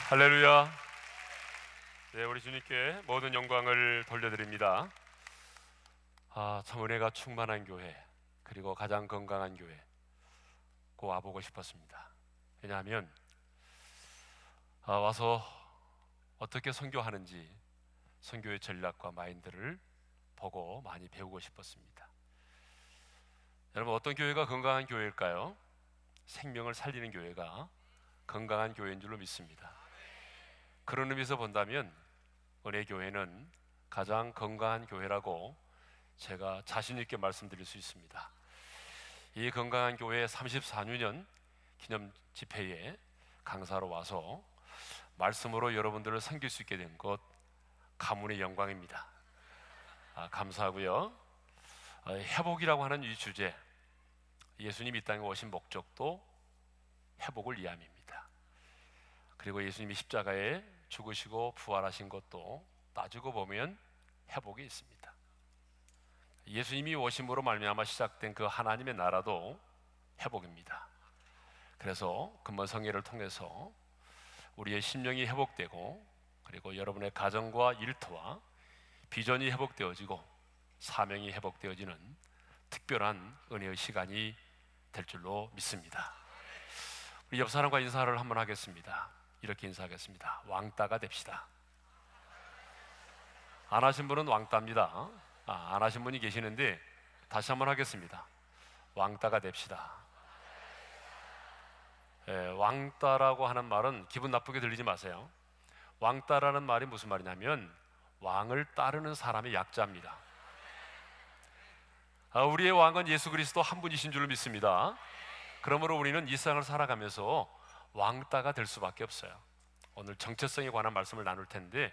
할렐루야. 네, 우리 주님께 모든 영광을 돌려드립니다. 참 은혜가 충만한 교회, 그리고 가장 건강한 교회 꼭 와보고 싶었습니다. 왜냐하면 와서 어떻게 선교하는지 선교의 전략과 마인드를 보고 많이 배우고 싶었습니다. 여러분, 어떤 교회가 건강한 교회일까요? 생명을 살리는 교회가 건강한 교회인 줄로 믿습니다. 그런 의미에서 본다면 은혜교회는 가장 건강한 교회라고 제가 자신 있게 말씀드릴 수 있습니다. 이 건강한 교회 34주년 기념 집회에 강사로 와서 말씀으로 여러분들을 섬길 수 있게 된 것 가문의 영광입니다. 감사하고요. 회복이라고 하는 이 주제, 예수님이 이 땅에 오신 목적도 회복을 위함입니다. 그리고 예수님이 십자가에 죽으시고 부활하신 것도 따지고 보면 회복이 있습니다. 예수님이 오심으로 말미암아 시작된 그 하나님의 나라도 회복입니다. 그래서 금번 성회를 통해서 우리의 심령이 회복되고, 그리고 여러분의 가정과 일터와 비전이 회복되어지고 사명이 회복되어지는 특별한 은혜의 시간이 될 줄로 믿습니다. 우리 옆 사람과 인사를 한번 하겠습니다. 이렇게 인사하겠습니다. 왕따가 됩시다. 안 하신 분은 왕따입니다. 안 하신 분이 계시는데 다시 한번 하겠습니다. 왕따가 됩시다. 왕따라고 하는 말은 기분 나쁘게 들리지 마세요. 왕따라는 말이 무슨 말이냐면 왕을 따르는 사람의 약자입니다. 우리의 왕은 예수 그리스도 한 분이신 줄 믿습니다. 그러므로 우리는 이 세상을 살아가면서 왕따가 될 수밖에 없어요. 오늘 정체성에 관한 말씀을 나눌 텐데,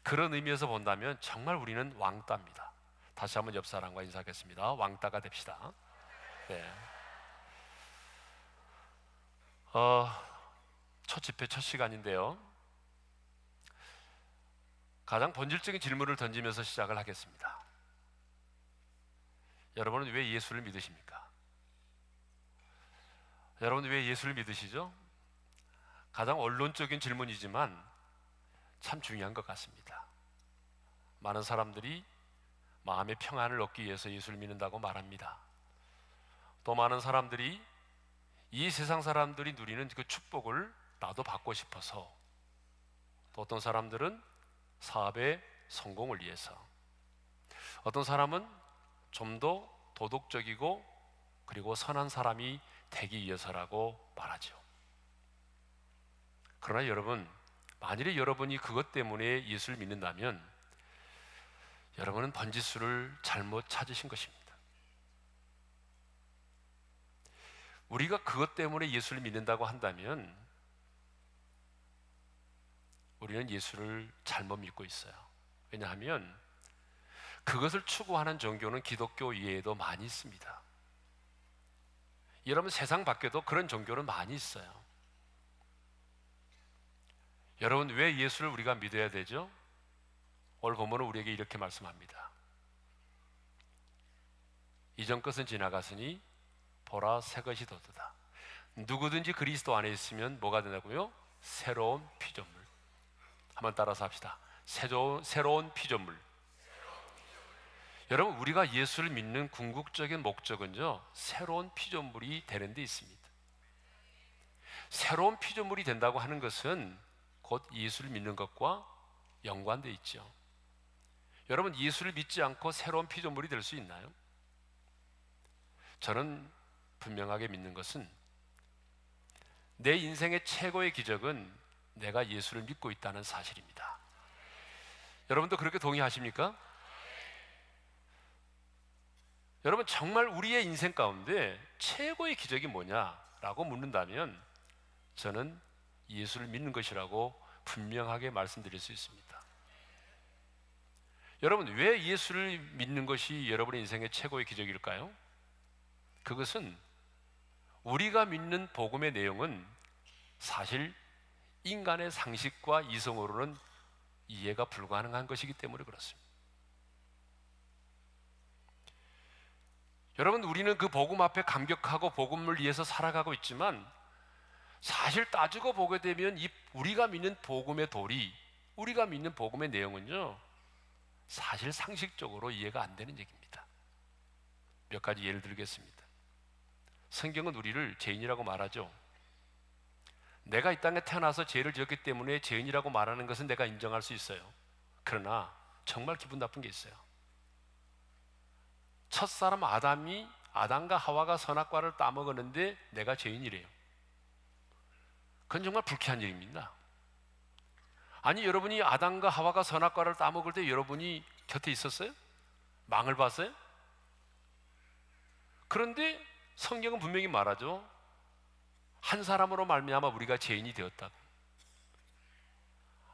그런 의미에서 본다면 정말 우리는 왕따입니다. 다시 한번 옆 사람과 인사하겠습니다. 왕따가 됩시다. 네. 첫 집회 첫 시간인데요, 가장 본질적인 질문을 던지면서 시작을 하겠습니다. 여러분은 왜 예수를 믿으십니까? 여러분 왜 예수를 믿으시죠? 가장 원론적인 질문이지만 참 중요한 것 같습니다. 많은 사람들이 마음의 평안을 얻기 위해서 예수를 믿는다고 말합니다. 또 많은 사람들이 이 세상 사람들이 누리는 그 축복을 나도 받고 싶어서, 또 어떤 사람들은 사업의 성공을 위해서, 어떤 사람은 좀 더 도덕적이고 그리고 선한 사람이 되기 위해서라고 말하죠. 그러나 여러분, 만일에 여러분이 그것 때문에 예수를 믿는다면 여러분은 번지수를 잘못 찾으신 것입니다. 우리가 그것 때문에 예수를 믿는다고 한다면 우리는 예수를 잘못 믿고 있어요. 왜냐하면 그것을 추구하는 종교는 기독교 외에도 많이 있습니다. 여러분, 세상 밖에도 그런 종교는 많이 있어요. 여러분, 왜 예수를 우리가 믿어야 되죠? 오늘 본문은 우리에게 이렇게 말씀합니다. 이전 것은 지나갔으니 보라 새 것이 돋도다. 누구든지 그리스도 안에 있으면 뭐가 된다고요? 새로운 피조물. 한번 따라서 합시다. 새로운 피조물. 여러분, 우리가 예수를 믿는 궁극적인 목적은요, 새로운 피조물이 되는 데 있습니다. 새로운 피조물이 된다고 하는 것은 곧 예수를 믿는 것과 연관되어 있죠. 여러분, 예수를 믿지 않고 새로운 피조물이 될 수 있나요? 저는 분명하게 믿는 것은 내 인생의 최고의 기적은 내가 예수를 믿고 있다는 사실입니다. 여러분도 그렇게 동의하십니까? 여러분, 정말 우리의 인생 가운데 최고의 기적이 뭐냐라고 묻는다면 저는 예수를 믿는 것이라고 분명하게 말씀드릴 수 있습니다. 여러분, 왜 예수를 믿는 것이 여러분의 인생의 최고의 기적일까요? 그것은 우리가 믿는 복음의 내용은 사실 인간의 상식과 이성으로는 이해가 불가능한 것이기 때문에 그렇습니다. 여러분, 우리는 그 복음 앞에 감격하고 복음을 위해서 살아가고 있지만 사실 따지고 보게 되면 우리가 믿는 복음의 도리, 우리가 믿는 복음의 내용은요, 사실 상식적으로 이해가 안 되는 얘기입니다. 몇 가지 예를 들겠습니다. 성경은 우리를 죄인이라고 말하죠. 내가 이 땅에 태어나서 죄를 지었기 때문에 죄인이라고 말하는 것은 내가 인정할 수 있어요. 그러나 정말 기분 나쁜 게 있어요. 첫사람 아담과 하와가 선악과를 따먹었는데 내가 죄인이래요. 그건 정말 불쾌한 일입니다. 아니, 여러분이 아담과 하와가 선악과를 따먹을 때 여러분이 곁에 있었어요? 망을 봤어요? 그런데 성경은 분명히 말하죠. 한 사람으로 말미암아 우리가 죄인이 되었다고.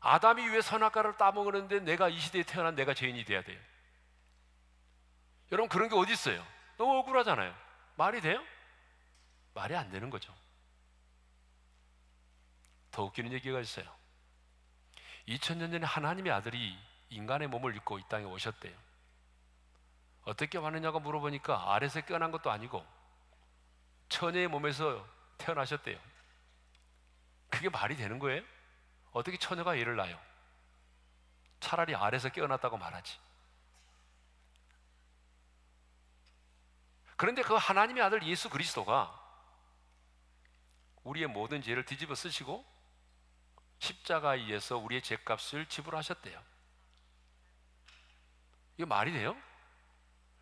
아담이 왜 선악과를 따먹었는데 내가 이 시대에 태어난 내가 죄인이 돼야 돼요? 여러분, 그런 게 어디 있어요? 너무 억울하잖아요. 말이 돼요? 말이 안 되는 거죠. 더 웃기는 얘기가 있어요. 2000년 전에 하나님의 아들이 인간의 몸을 입고 이 땅에 오셨대요. 어떻게 왔느냐고 물어보니까 아래에서 깨어난 것도 아니고 처녀의 몸에서 태어나셨대요. 그게 말이 되는 거예요? 어떻게 처녀가 애를 낳아요? 차라리 아래에서 깨어났다고 말하지. 그런데 그 하나님의 아들 예수 그리스도가 우리의 모든 죄를 뒤집어 쓰시고 십자가에 의해서 우리의 죄값을 지불하셨대요. 이게 말이 돼요?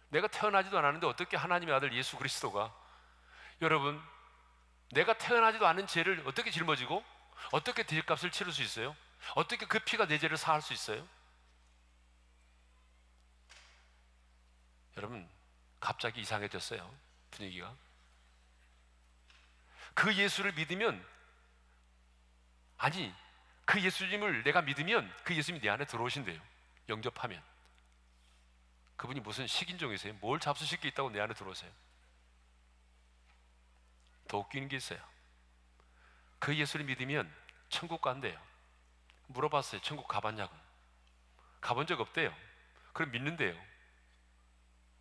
내가 태어나지도 않았는데 어떻게 하나님의 아들 예수 그리스도가, 여러분, 내가 태어나지도 않은 죄를 어떻게 짊어지고 어떻게 죄값을 치를 수 있어요? 어떻게 그 피가 내 죄를 사할 수 있어요? 여러분, 갑자기 이상해졌어요, 분위기가. 그 예수를 믿으면, 아니, 그 예수님을 내가 믿으면 그 예수님이 내 안에 들어오신대요. 영접하면. 그분이 무슨 식인종이세요? 뭘 잡수실 게 있다고 내 안에 들어오세요? 더 웃기는 게 있어요. 그 예수를 믿으면 천국 간대요. 물어봤어요. 천국 가봤냐고. 가본 적 없대요. 그럼 믿는데요.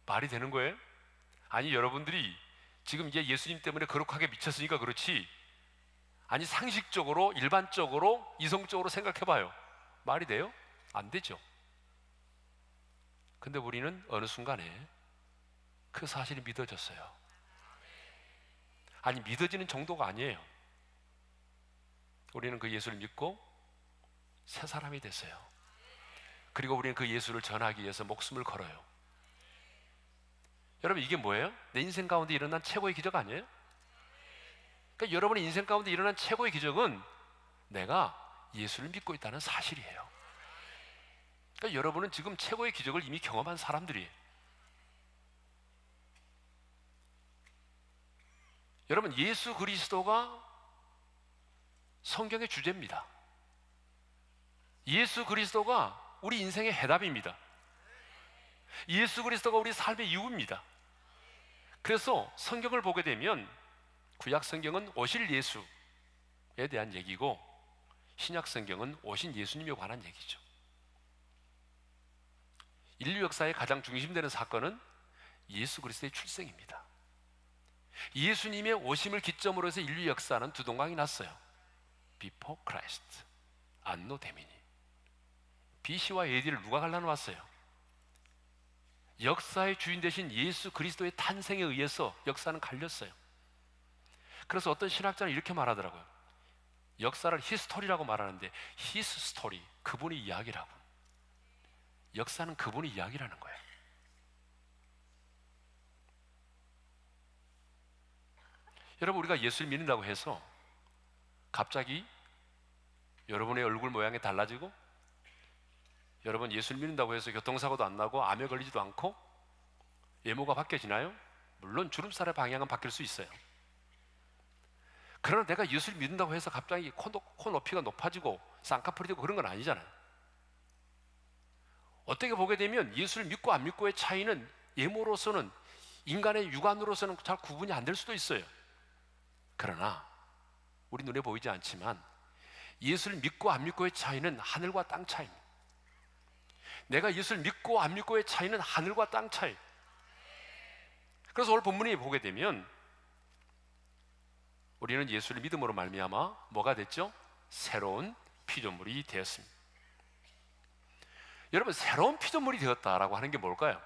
말이 되는 거예요? 아니, 여러분들이 지금 이제 예수님 때문에 거룩하게 미쳤으니까 그렇지, 아니, 상식적으로, 일반적으로, 이성적으로 생각해봐요. 말이 돼요? 안 되죠. 근데 우리는 어느 순간에 그 사실이 믿어졌어요. 아니, 믿어지는 정도가 아니에요. 우리는 그 예수를 믿고 새 사람이 됐어요. 그리고 우리는 그 예수를 전하기 위해서 목숨을 걸어요. 여러분, 이게 뭐예요? 내 인생 가운데 일어난 최고의 기적 아니에요? 그러니까 여러분의 인생 가운데 일어난 최고의 기적은 내가 예수를 믿고 있다는 사실이에요. 그러니까 여러분은 지금 최고의 기적을 이미 경험한 사람들이에요. 여러분, 예수 그리스도가 성경의 주제입니다. 예수 그리스도가 우리 인생의 해답입니다. 예수 그리스도가 우리 삶의 이유입니다. 그래서 성경을 보게 되면 구약 성경은 오실 예수에 대한 얘기고 신약 성경은 오신 예수님에 관한 얘기죠. 인류 역사의 가장 중심되는 사건은 예수 그리스도의 출생입니다. 예수님의 오심을 기점으로 해서 인류 역사는 두 동강이 났어요. Before Christ, 안노 데미니. BC와 AD를 누가 갈라놓았어요? 역사의 주인 되신 예수 그리스도의 탄생에 의해서 역사는 갈렸어요. 그래서 어떤 신학자는 이렇게 말하더라고요. 역사를 히스토리라고 말하는데 히스 스토리, 그분의 이야기라고. 역사는 그분의 이야기라는 거예요. 여러분, 우리가 예수를 믿는다고 해서 갑자기 여러분의 얼굴 모양이 달라지고, 여러분 예수를 믿는다고 해서 교통사고도 안 나고 암에 걸리지도 않고 외모가 바뀌어지나요? 물론 주름살의 방향은 바뀔 수 있어요. 그러나 내가 예수를 믿는다고 해서 갑자기 코 높이가 높아지고 쌍꺼풀이 되고 그런 건 아니잖아요. 어떻게 보게 되면 예수를 믿고 안 믿고의 차이는 외모로서는, 인간의 육안으로서는 잘 구분이 안 될 수도 있어요. 그러나 우리 눈에 보이지 않지만 예수를 믿고 안 믿고의 차이는 하늘과 땅 차이입니다. 내가 예수를 믿고 안 믿고의 차이는 하늘과 땅 차이. 그래서 오늘 본문에 보게 되면 우리는 예수를 믿음으로 말미암아 뭐가 됐죠? 새로운 피조물이 되었습니다. 여러분, 새로운 피조물이 되었다라고 하는 게 뭘까요?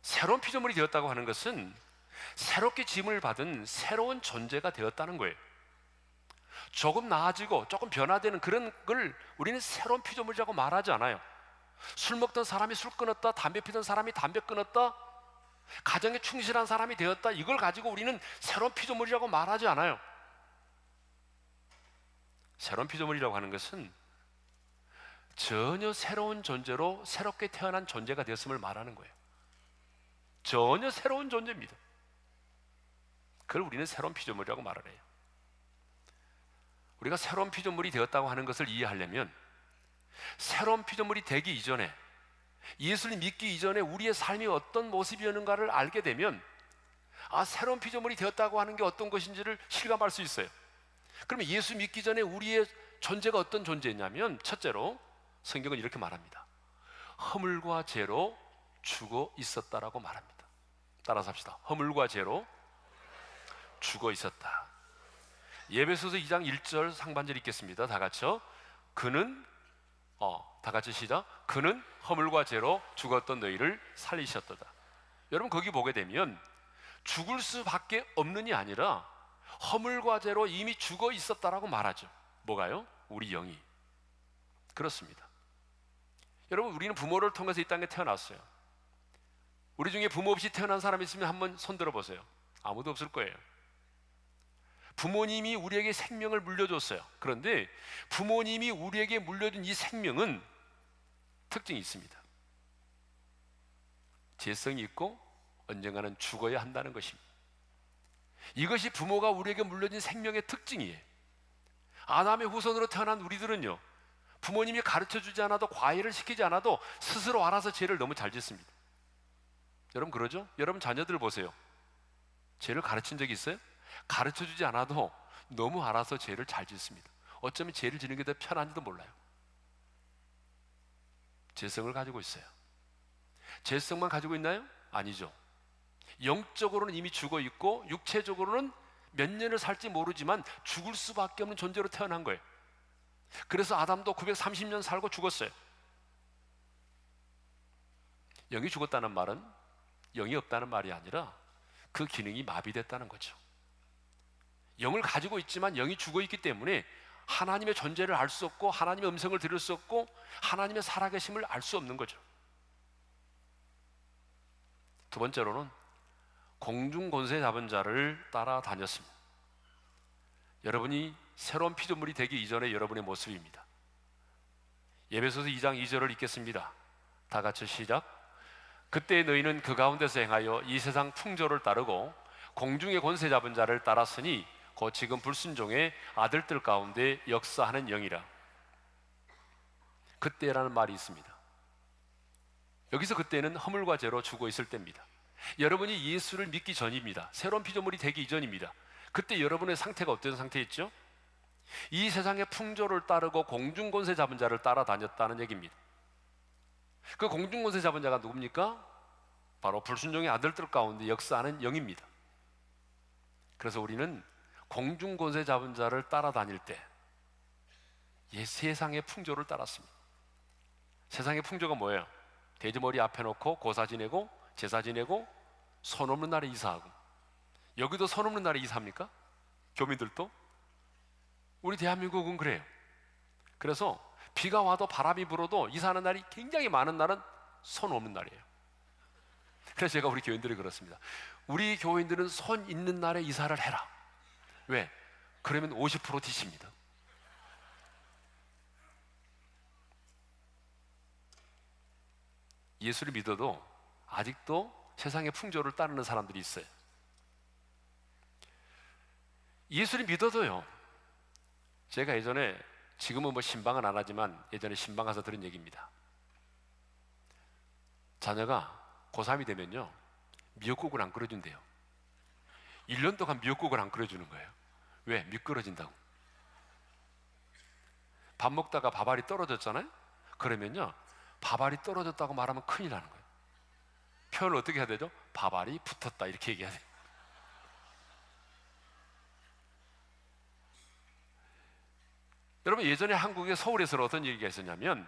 새로운 피조물이 되었다고 하는 것은 새롭게 지음을 받은 새로운 존재가 되었다는 거예요. 조금 나아지고 조금 변화되는 그런 걸 우리는 새로운 피조물이라고 말하지 않아요. 술 먹던 사람이 술 끊었다, 담배 피던 사람이 담배 끊었다, 가정에 충실한 사람이 되었다, 이걸 가지고 우리는 새로운 피조물이라고 말하지 않아요. 새로운 피조물이라고 하는 것은 전혀 새로운 존재로 새롭게 태어난 존재가 되었음을 말하는 거예요. 전혀 새로운 존재입니다. 그걸 우리는 새로운 피조물이라고 말을 해요. 우리가 새로운 피조물이 되었다고 하는 것을 이해하려면 새로운 피조물이 되기 이전에, 예수를 믿기 이전에 우리의 삶이 어떤 모습이었는가를 알게 되면 새로운 피조물이 되었다고 하는 게 어떤 것인지를 실감할 수 있어요. 그러면 예수 믿기 전에 우리의 존재가 어떤 존재였냐면, 첫째로 성경은 이렇게 말합니다. 허물과 죄로 죽어 있었다라고 말합니다. 따라서 합시다. 허물과 죄로 죽어 있었다. 에베소서 2장 1절 상반절 읽겠습니다. 다 같이요. 그는 다 같이 시작. 그는 허물과 죄로 죽었던 너희를 살리셨도다. 여러분, 거기 보게 되면 죽을 수밖에 없는이 아니라 허물과 죄로 이미 죽어 있었다라고 말하죠. 뭐가요? 우리 영이. 그렇습니다. 여러분, 우리는 부모를 통해서 이 땅에 태어났어요. 우리 중에 부모 없이 태어난 사람 있으면 한번 손 들어보세요. 아무도 없을 거예요. 부모님이 우리에게 생명을 물려줬어요. 그런데 부모님이 우리에게 물려준 이 생명은 특징이 있습니다. 죄성이 있고 언젠가는 죽어야 한다는 것입니다. 이것이 부모가 우리에게 물려준 생명의 특징이에요. 아담의 후손으로 태어난 우리들은요, 부모님이 가르쳐주지 않아도, 과외를 시키지 않아도 스스로 알아서 죄를 너무 잘 짓습니다. 여러분 그러죠? 여러분 자녀들 보세요. 죄를 가르친 적이 있어요? 가르쳐주지 않아도 너무 알아서 죄를 잘 짓습니다. 어쩌면 죄를 지는 게 더 편한지도 몰라요. 죄성을 가지고 있어요. 죄성만 가지고 있나요? 아니죠. 영적으로는 이미 죽어 있고 육체적으로는 몇 년을 살지 모르지만 죽을 수밖에 없는 존재로 태어난 거예요. 그래서 아담도 930년 살고 죽었어요. 영이 죽었다는 말은 영이 없다는 말이 아니라 그 기능이 마비됐다는 거죠. 영을 가지고 있지만 영이 죽어 있기 때문에 하나님의 존재를 알 수 없고 하나님의 음성을 들을 수 없고 하나님의 살아계심을 알 수 없는 거죠. 두 번째로는 공중 권세 잡은 자를 따라다녔습니다. 여러분이 새로운 피조물이 되기 이전의 여러분의 모습입니다. 에베소서 2장 2절을 읽겠습니다. 다 같이 시작. 그때 너희는 그 가운데서 행하여 이 세상 풍조를 따르고 공중의 권세 잡은 자를 따랐으니 곧 지금 불순종의 아들들 가운데 역사하는 영이라. 그때라는 말이 있습니다. 여기서 그때는 허물과 죄로 죽어 있을 때입니다. 여러분이 예수를 믿기 전입니다. 새로운 피조물이 되기 이전입니다. 그때 여러분의 상태가 어떤 상태였죠? 이 세상의 풍조를 따르고 공중권세 잡은 자를 따라다녔다는 얘기입니다. 그 공중권세 잡은 자가 누굽니까? 바로 불순종의 아들들 가운데 역사하는 영입니다. 그래서 우리는 공중권세 잡은 자를 따라다닐 때 세상의 풍조를 따랐습니다. 세상의 풍조가 뭐예요? 돼지머리 앞에 놓고 고사 지내고 제사 지내고 손 없는 날에 이사하고. 여기도 손 없는 날에 이사합니까? 교민들도? 우리 대한민국은 그래요. 그래서 비가 와도 바람이 불어도 이사하는 날이 굉장히 많은 날은 손 없는 날이에요. 그래서 제가 우리 교인들이 그렇습니다. 우리 교인들은 손 있는 날에 이사를 해라. 왜? 그러면 50% 디십니다. 예수를 믿어도 아직도 세상의 풍조를 따르는 사람들이 있어요. 예수를 믿어도요, 제가 예전에, 지금은 뭐 신방은 안 하지만 예전에 신방 가서 들은 얘기입니다. 자녀가 고3이 되면요, 미역국을 안 끓여준대요. 1년 동안 미역국을 안 끓여주는 거예요. 왜? 미끄러진다고. 밥 먹다가 밥알이 떨어졌잖아요? 그러면요, 밥알이 떨어졌다고 말하면 큰일 나는 거예요. 표현을 어떻게 해야 되죠? 밥알이 붙었다 이렇게 얘기해야 돼요. 여러분, 예전에 한국의 서울에서 어떤 얘기가 있었냐면,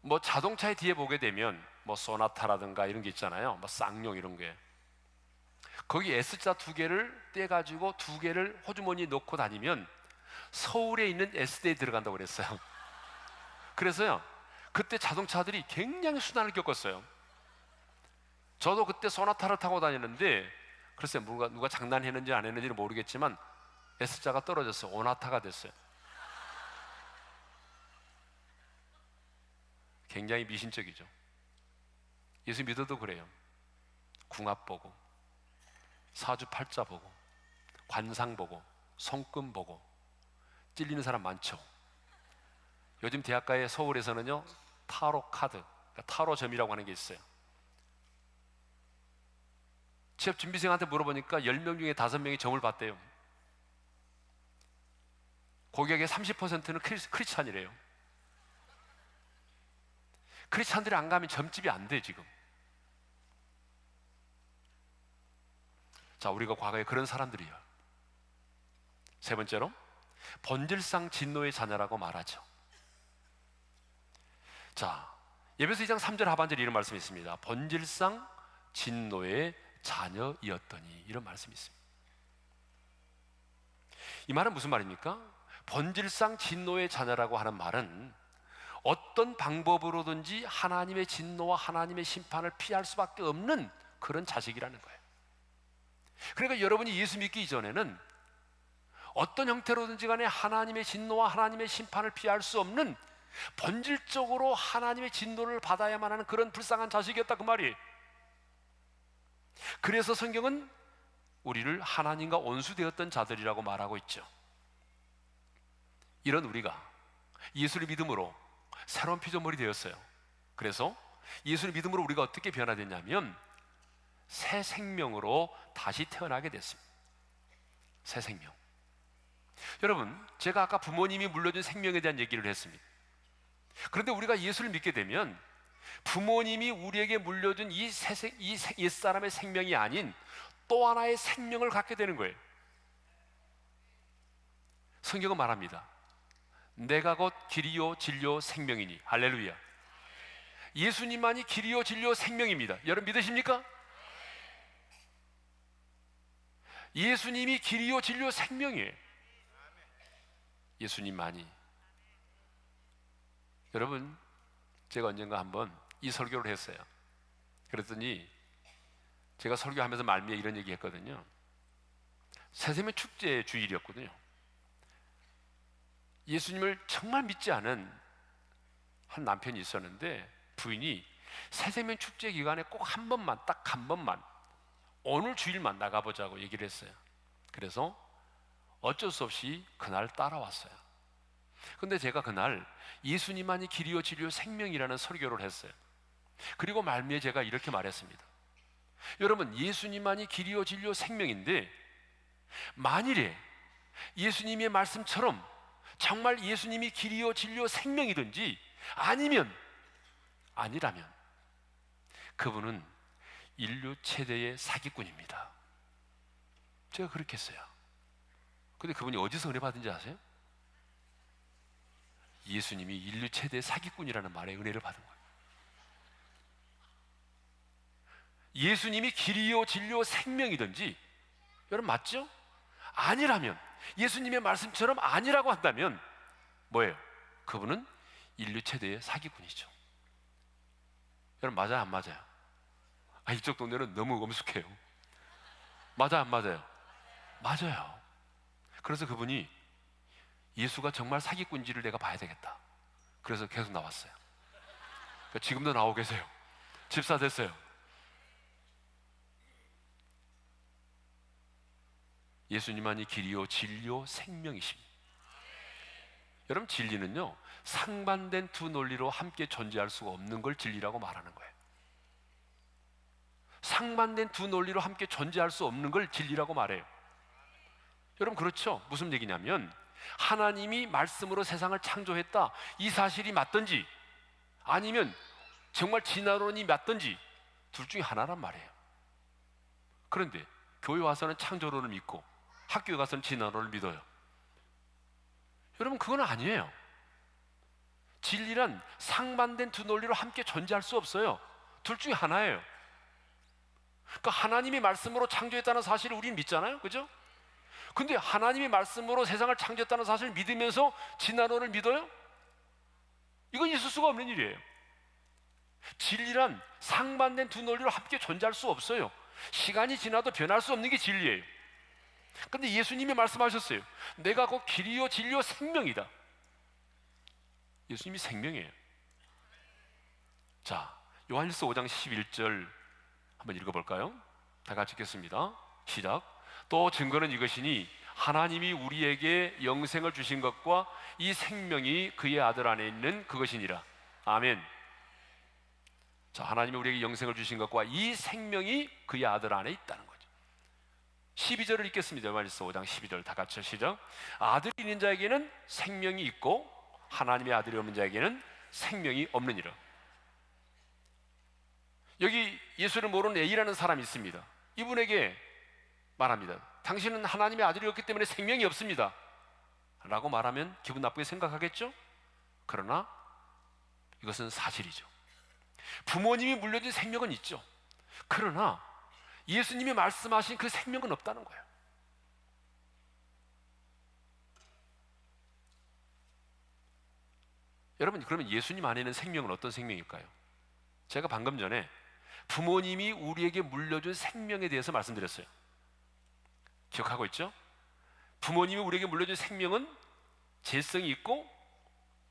뭐 자동차의 뒤에 보게 되면 뭐 소나타라든가 이런 게 있잖아요. 뭐 쌍용 이런 게, 거기 S자 두 개를 떼가지고 두 개를 호주머니에 넣고 다니면 서울에 있는 S대에 들어간다고 그랬어요. 그래서요, 그때 자동차들이 굉장히 순환을 겪었어요. 저도 그때 소나타를 타고 다녔는데, 글쎄 누가 장난했는지 안 했는지는 모르겠지만 S자가 떨어져서 오나타가 됐어요. 굉장히 미신적이죠. 예수 믿어도 그래요. 궁합 보고, 사주팔자 보고, 관상 보고, 손금 보고 찔리는 사람 많죠. 요즘 대학가에 서울에서는요, 타로 카드, 그러니까 타로점이라고 하는 게 있어요. 취업 준비생한테 물어보니까 10명 중에 5명이 점을 봤대요. 고객의 30%는 크리스찬이래요. 크리스찬들이 안 가면 점집이 안 돼, 지금. 자, 우리가 과거에 그런 사람들이에요. 세 번째로, 본질상 진노의 자녀라고 말하죠. 자, 에베소 2장 3절 하반절에 이런 말씀이 있습니다. 본질상 진노의 자녀이었더니, 이런 말씀이 있습니다. 이 말은 무슨 말입니까? 본질상 진노의 자녀라고 하는 말은 어떤 방법으로든지 하나님의 진노와 하나님의 심판을 피할 수밖에 없는 그런 자식이라는 거예요. 그러니까 여러분이 예수 믿기 이전에는 어떤 형태로든지 간에 하나님의 진노와 하나님의 심판을 피할 수 없는, 본질적으로 하나님의 진노를 받아야만 하는 그런 불쌍한 자식이었다, 그 말이에요. 그래서 성경은 우리를 하나님과 원수되었던 자들이라고 말하고 있죠. 이런 우리가 예수를 믿음으로 새로운 피조물이 되었어요. 그래서 예수를 믿음으로 우리가 어떻게 변화됐냐면 새 생명으로 다시 태어나게 됐습니다. 새 생명. 여러분, 제가 아까 부모님이 물려준 생명에 대한 얘기를 했습니다. 그런데 우리가 예수를 믿게 되면 부모님이 우리에게 물려준 이 옛사람의 생명이 아닌 또 하나의 생명을 갖게 되는 거예요. 성경은 말합니다. 내가 곧 길이요 진리요 생명이니. 할렐루야. 예수님만이 길이요 진리요 생명입니다. 여러분 믿으십니까? 예수님이 길이요 진리요 생명이에요. 예수님만이. 여러분, 제가 언젠가 한번 이 설교를 했어요. 그랬더니 제가 설교하면서 말미에 이런 얘기 했거든요. 새세명 축제 주일이었거든요. 예수님을 정말 믿지 않은 한 남편이 있었는데, 부인이 새세명 축제 기간에 꼭 한 번만, 딱 한 번만, 오늘 주일만 나가보자고 얘기를 했어요. 그래서 어쩔 수 없이 그날 따라왔어요. 근데 제가 그날 예수님만이 길이요 진리요 생명이라는 설교를 했어요. 그리고 말미에 제가 이렇게 말했습니다. 여러분, 예수님만이 길이요 진리요 생명인데, 만일에 예수님의 말씀처럼 정말 예수님이 길이요 진리요 생명이든지 아니라면 그분은 인류 최대의 사기꾼입니다. 제가 그렇게 했어요. 근데 그분이 어디서 은혜 받은지 아세요? 예수님이 인류 최대의 사기꾼이라는 말에 은혜를 받은 거예요. 예수님이 길이요 진리요 생명이든지, 여러분 맞죠? 아니라면, 예수님의 말씀처럼 아니라고 한다면 뭐예요? 그분은 인류 최대의 사기꾼이죠. 여러분 맞아요, 안 맞아요? 이쪽 동네는 너무 엄숙해요. 맞아요, 안 맞아요? 맞아요. 그래서 그분이 예수가 정말 사기꾼인지를 내가 봐야 되겠다. 그래서 계속 나왔어요. 그러니까 지금도 나오고 계세요. 집사 됐어요. 예수님만이 길이요 진리요 생명이십니다. 여러분, 진리는요 상반된 두 논리로 함께 존재할 수가 없는 걸 진리라고 말하는 거예요. 상반된 두 논리로 함께 존재할 수 없는 걸 진리라고 말해요. 여러분 그렇죠? 무슨 얘기냐면, 하나님이 말씀으로 세상을 창조했다, 이 사실이 맞든지 아니면 정말 진화론이 맞든지 둘 중에 하나란 말이에요. 그런데 교회 와서는 창조론을 믿고 학교에 가서는 진화론을 믿어요. 여러분, 그건 아니에요. 진리란 상반된 두 논리로 함께 존재할 수 없어요. 둘 중에 하나예요. 그러니까 하나님이 말씀으로 창조했다는 사실을 우리는 믿잖아요, 그죠? 근데 하나님이 말씀으로 세상을 창조했다는 사실을 믿으면서 진화론을 믿어요? 이건 있을 수가 없는 일이에요. 진리란 상반된 두 논리로 함께 존재할 수 없어요. 시간이 지나도 변할 수 없는 게 진리예요. 근데 예수님이 말씀하셨어요. 내가 곧 길이요 진리요 생명이다. 예수님이 생명이에요. 자, 요한일서 5장 11절 한번 읽어볼까요? 다 같이 읽겠습니다. 시작. 또 증거는 이것이니 하나님이 우리에게 영생을 주신 것과 이 생명이 그의 아들 안에 있는 그것이니라. 아멘. 자, 하나님이 우리에게 영생을 주신 것과 이 생명이 그의 아들 안에 있다는 거죠. 12절을 읽겠습니다. 요한일서 5장 12절 다 같이 시작. 아들이 있는 자에게는 생명이 있고 하나님의 아들이 없는 자에게는 생명이 없느니라. 여기 예수를 모르는 A라는 사람이 있습니다. 이분에게 말합니다. 당신은 하나님의 아들이었기 때문에 생명이 없습니다 라고 말하면 기분 나쁘게 생각하겠죠? 그러나 이것은 사실이죠. 부모님이 물려준 생명은 있죠. 그러나 예수님이 말씀하신 그 생명은 없다는 거예요. 여러분, 그러면 예수님 안에 있는 생명은 어떤 생명일까요? 제가 방금 전에 부모님이 우리에게 물려준 생명에 대해서 말씀드렸어요. 기억하고 있죠? 부모님이 우리에게 물려준 생명은 재성이 있고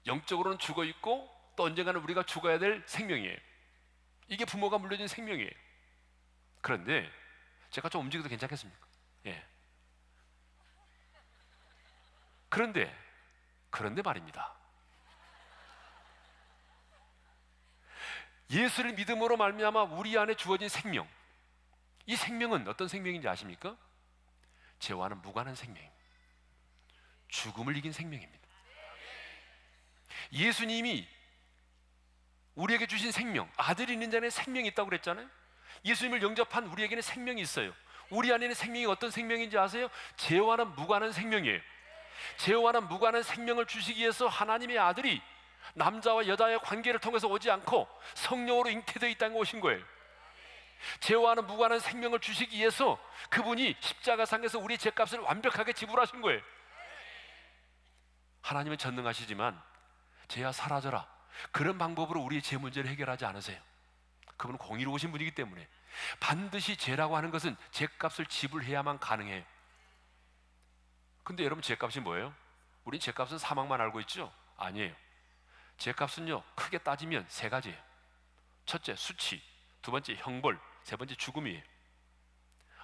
영적으로는 죽어 있고 또 언젠가는 우리가 죽어야 될 생명이에요. 이게 부모가 물려준 생명이에요. 그런데 제가 좀 움직여도 괜찮겠습니까? 예. 그런데 말입니다. 예수를 믿음으로 말미암아 우리 안에 주어진 생명, 이 생명은 어떤 생명인지 아십니까? 죄와는 무관한 생명입니다. 죽음을 이긴 생명입니다. 예수님이 우리에게 주신 생명, 아들이 있는 자에는 생명이 있다고 그랬잖아요. 예수님을 영접한 우리에게는 생명이 있어요. 우리 안에는 생명이 어떤 생명인지 아세요? 죄와는 무관한 생명이에요. 죄와는 무관한 생명을 주시기 위해서 하나님의 아들이 남자와 여자의 관계를 통해서 오지 않고 성령으로 잉태되어 이 땅에 오신 거예요. 죄와는 무관한 생명을 주시기 위해서 그분이 십자가상에서 우리 죄값을 완벽하게 지불하신 거예요. 하나님은 전능하시지만 죄야 사라져라, 그런 방법으로 우리의 죄 문제를 해결하지 않으세요. 그분은 공의로우신 분이기 때문에 반드시 죄라고 하는 것은 죄값을 지불해야만 가능해요. 근데 여러분, 죄값이 뭐예요? 우린 죄값은 사망만 알고 있죠? 아니에요. 죄값은요, 크게 따지면 세 가지예요. 첫째, 수치. 두 번째, 형벌. 세 번째, 죽음이에요.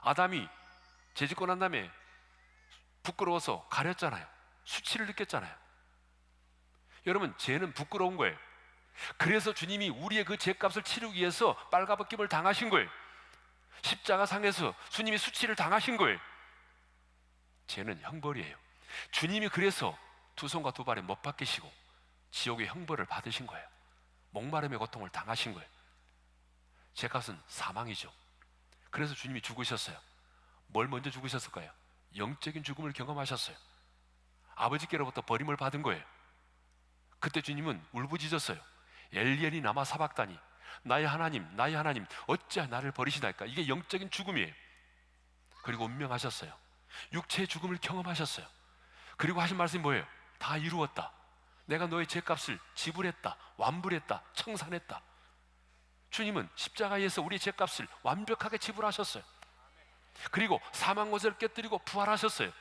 아담이 죄짓고 난 다음에 부끄러워서 가렸잖아요. 수치를 느꼈잖아요. 여러분, 죄는 부끄러운 거예요. 그래서 주님이 우리의 그 죄값을 치르기 위해서 빨가벗김을 당하신 거예요. 십자가상에서 주님이 수치를 당하신 거예요. 죄는 형벌이에요. 주님이 그래서 두 손과 두 발에 못 박히시고 지옥의 형벌을 받으신 거예요. 목마름의 고통을 당하신 거예요. 죄값은 사망이죠. 그래서 주님이 죽으셨어요. 뭘 먼저 죽으셨을까요? 영적인 죽음을 경험하셨어요. 아버지께로부터 버림을 받은 거예요. 그때 주님은 울부짖었어요. 엘리엘이 나마 사박다니, 나의 하나님 어찌 나를 버리시나이까. 이게 영적인 죽음이에요. 그리고 운명하셨어요. 육체의 죽음을 경험하셨어요. 그리고 하신 말씀이 뭐예요? 다 이루었다. 내가 너의 죄값을 지불했다, 완불했다, 청산했다. 주님은 십자가에서 우리의 죄값을 완벽하게 지불하셨어요. 그리고 사망 권세를 깨뜨리고 부활하셨어요.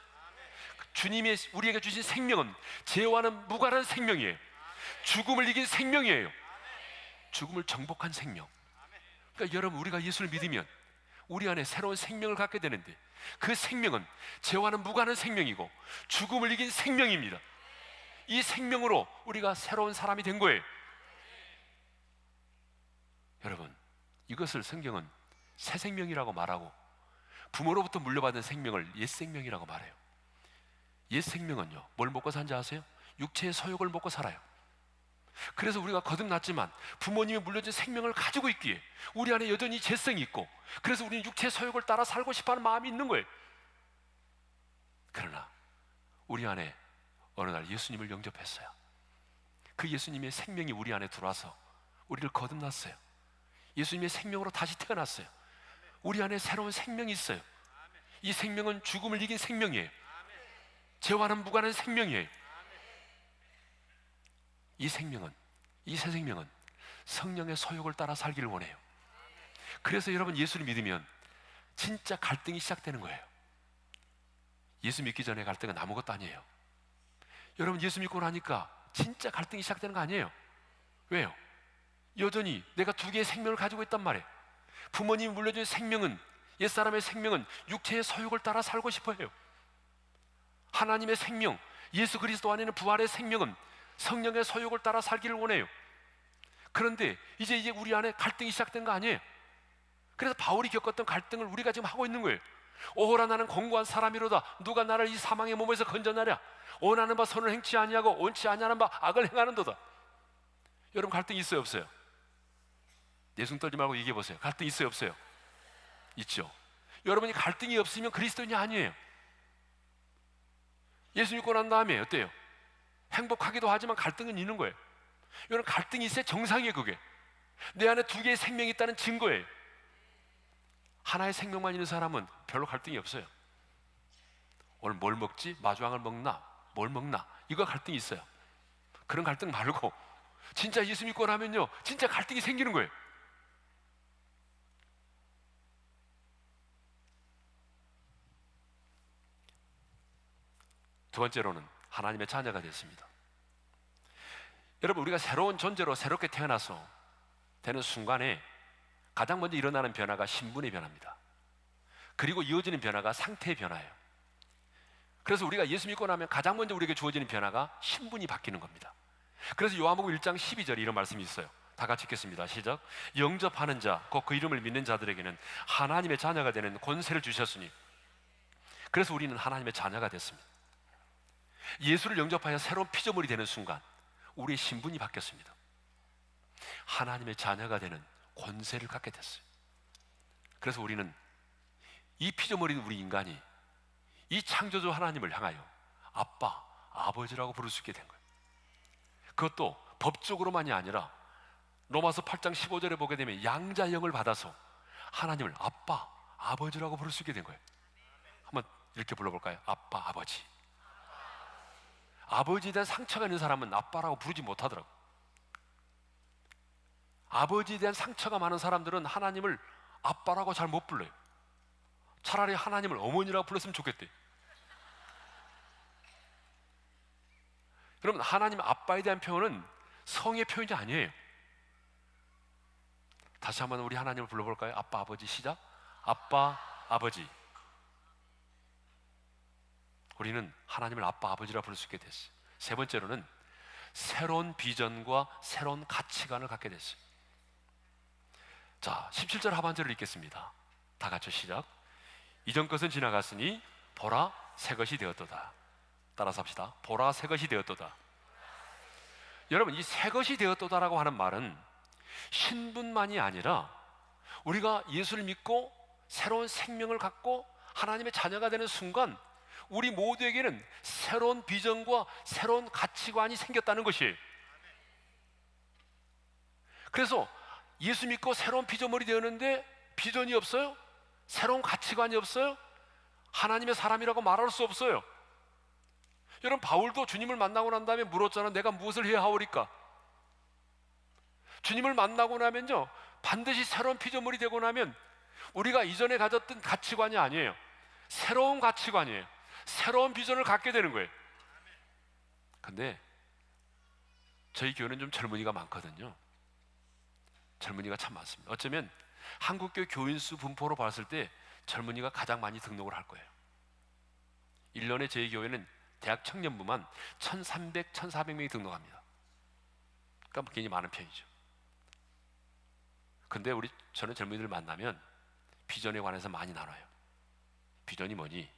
주님이 우리에게 주신 생명은 죄와는 무관한 생명이에요. 죽음을 이긴 생명이에요. 죽음을 정복한 생명. 그러니까 여러분, 우리가 예수를 믿으면 우리 안에 새로운 생명을 갖게 되는데, 그 생명은 죄와는 무관한 생명이고 죽음을 이긴 생명입니다. 이 생명으로 우리가 새로운 사람이 된 거예요. 여러분, 이것을 성경은 새 생명이라고 말하고 부모로부터 물려받은 생명을 옛 생명이라고 말해요. 옛 생명은요, 뭘 먹고 산지 아세요? 육체의 소욕을 먹고 살아요. 그래서 우리가 거듭났지만 부모님이 물려준 생명을 가지고 있기에 우리 안에 여전히 죄성이 있고, 그래서 우리는 육체의 소욕을 따라 살고 싶어하는 마음이 있는 거예요. 그러나 우리 안에 어느 날 예수님을 영접했어요. 그 예수님의 생명이 우리 안에 들어와서 우리를 거듭났어요. 예수님의 생명으로 다시 태어났어요. 우리 안에 새로운 생명이 있어요. 이 생명은 죽음을 이긴 생명이에요. 죄와는 무관한 생명이에요. 이 생명은, 이 새 생명은 성령의 소욕을 따라 살기를 원해요. 그래서 여러분, 예수를 믿으면 진짜 갈등이 시작되는 거예요. 예수 믿기 전에 갈등은 아무것도 아니에요. 여러분, 예수 믿고 나니까 진짜 갈등이 시작되는 거 아니에요. 왜요? 여전히 내가 두 개의 생명을 가지고 있단 말이에요. 부모님이 물려준 생명은, 옛사람의 생명은 육체의 소욕을 따라 살고 싶어 해요. 하나님의 생명, 예수 그리스도 안에는 부활의 생명은 성령의 소욕을 따라 살기를 원해요. 그런데 이제 우리 안에 갈등이 시작된 거 아니에요. 그래서 바울이 겪었던 갈등을 우리가 지금 하고 있는 거예요. 오호라, 나는 공고한 사람이로다. 누가 나를 이 사망의 몸에서 건져내랴. 원하는 바 선을 행치 아니하고 원치 아니하는 바 악을 행하는도다. 여러분, 갈등 있어요, 없어요? 내숭 떨지 말고 얘기해 보세요. 갈등 있어요, 없어요? 있죠. 여러분이 갈등이 없으면 그리스도인이 아니에요. 예수 믿고 난 다음에 어때요? 행복하기도 하지만 갈등은 있는 거예요. 여러분, 갈등이 있어야 정상이에요. 그게 내 안에 두 개의 생명이 있다는 증거예요. 하나의 생명만 있는 사람은 별로 갈등이 없어요. 오늘 뭘 먹지? 마주왕을 먹나? 뭘 먹나? 이거 갈등이 있어요. 그런 갈등 말고 진짜 예수 믿고 나면요, 진짜 갈등이 생기는 거예요. 두 번째로는 하나님의 자녀가 됐습니다. 여러분, 우리가 새로운 존재로 새롭게 태어나서 되는 순간에 가장 먼저 일어나는 변화가 신분의 변화입니다. 그리고 이어지는 변화가 상태의 변화예요. 그래서 우리가 예수 믿고 나면 가장 먼저 우리에게 주어지는 변화가 신분이 바뀌는 겁니다. 그래서 요한복음 1장 12절에 이런 말씀이 있어요. 다 같이 읽겠습니다. 시작. 영접하는 자, 곧 그 이름을 믿는 자들에게는 하나님의 자녀가 되는 권세를 주셨으니. 그래서 우리는 하나님의 자녀가 됐습니다. 예수를 영접하여 새로운 피조물이 되는 순간 우리의 신분이 바뀌었습니다. 하나님의 자녀가 되는 권세를 갖게 됐어요. 그래서 우리는 이 피조물인 우리 인간이 이 창조주 하나님을 향하여 아빠, 아버지라고 부를 수 있게 된 거예요. 그것도 법적으로만이 아니라 로마서 8장 15절에 보게 되면 양자형을 받아서 하나님을 아빠, 아버지라고 부를 수 있게 된 거예요. 한번 이렇게 불러볼까요? 아빠, 아버지. 아버지에 대한 상처가 있는 사람은 아빠라고 부르지 못하더라고요. 아버지에 대한 상처가 많은 사람들은 하나님을 아빠라고 잘 못 불러요. 차라리 하나님을 어머니라고 불렀으면 좋겠대. 여러분, 하나님 아빠에 대한 표현은 성의 표현이 아니에요. 다시 한번 우리 하나님을 불러볼까요? 아빠, 아버지. 시작. 아빠, 아버지. 우리는 하나님을 아빠, 아버지라 부를 수 있게 됐어요. 세 번째로는 새로운 비전과 새로운 가치관을 갖게 됐어요. 자, 17절 하반절을 읽겠습니다. 다 같이 시작. 이전 것은 지나갔으니 보라, 새 것이 되었도다. 따라서 합시다. 보라, 새 것이 되었도다. 여러분, 이 새 것이 되었도다라고 하는 말은 신분만이 아니라 우리가 예수를 믿고 새로운 생명을 갖고 하나님의 자녀가 되는 순간 우리 모두에게는 새로운 비전과 새로운 가치관이 생겼다는 것이에요. 그래서 예수 믿고 새로운 피조물이 되었는데 비전이 없어요? 새로운 가치관이 없어요? 하나님의 사람이라고 말할 수 없어요. 여러분, 바울도 주님을 만나고 난 다음에 물었잖아요. 내가 무엇을 해야 하오리까? 주님을 만나고 나면요, 반드시 새로운 피조물이 되고 나면 우리가 이전에 가졌던 가치관이 아니에요. 새로운 가치관이에요. 새로운 비전을 갖게 되는 거예요. 근데 저희 교회는 좀 젊은이가 많거든요. 젊은이가 참 많습니다. 어쩌면 한국교 교인수 분포로 봤을 때 젊은이가 가장 많이 등록을 할 거예요. 1년에 저희 교회는 대학 청년부만 1,300, 1,400명이 등록합니다. 그러니까 굉장히 많은 편이죠. 근데 저는 젊은이들 만나면 비전에 관해서 많이 나눠요. 비전이 뭐니?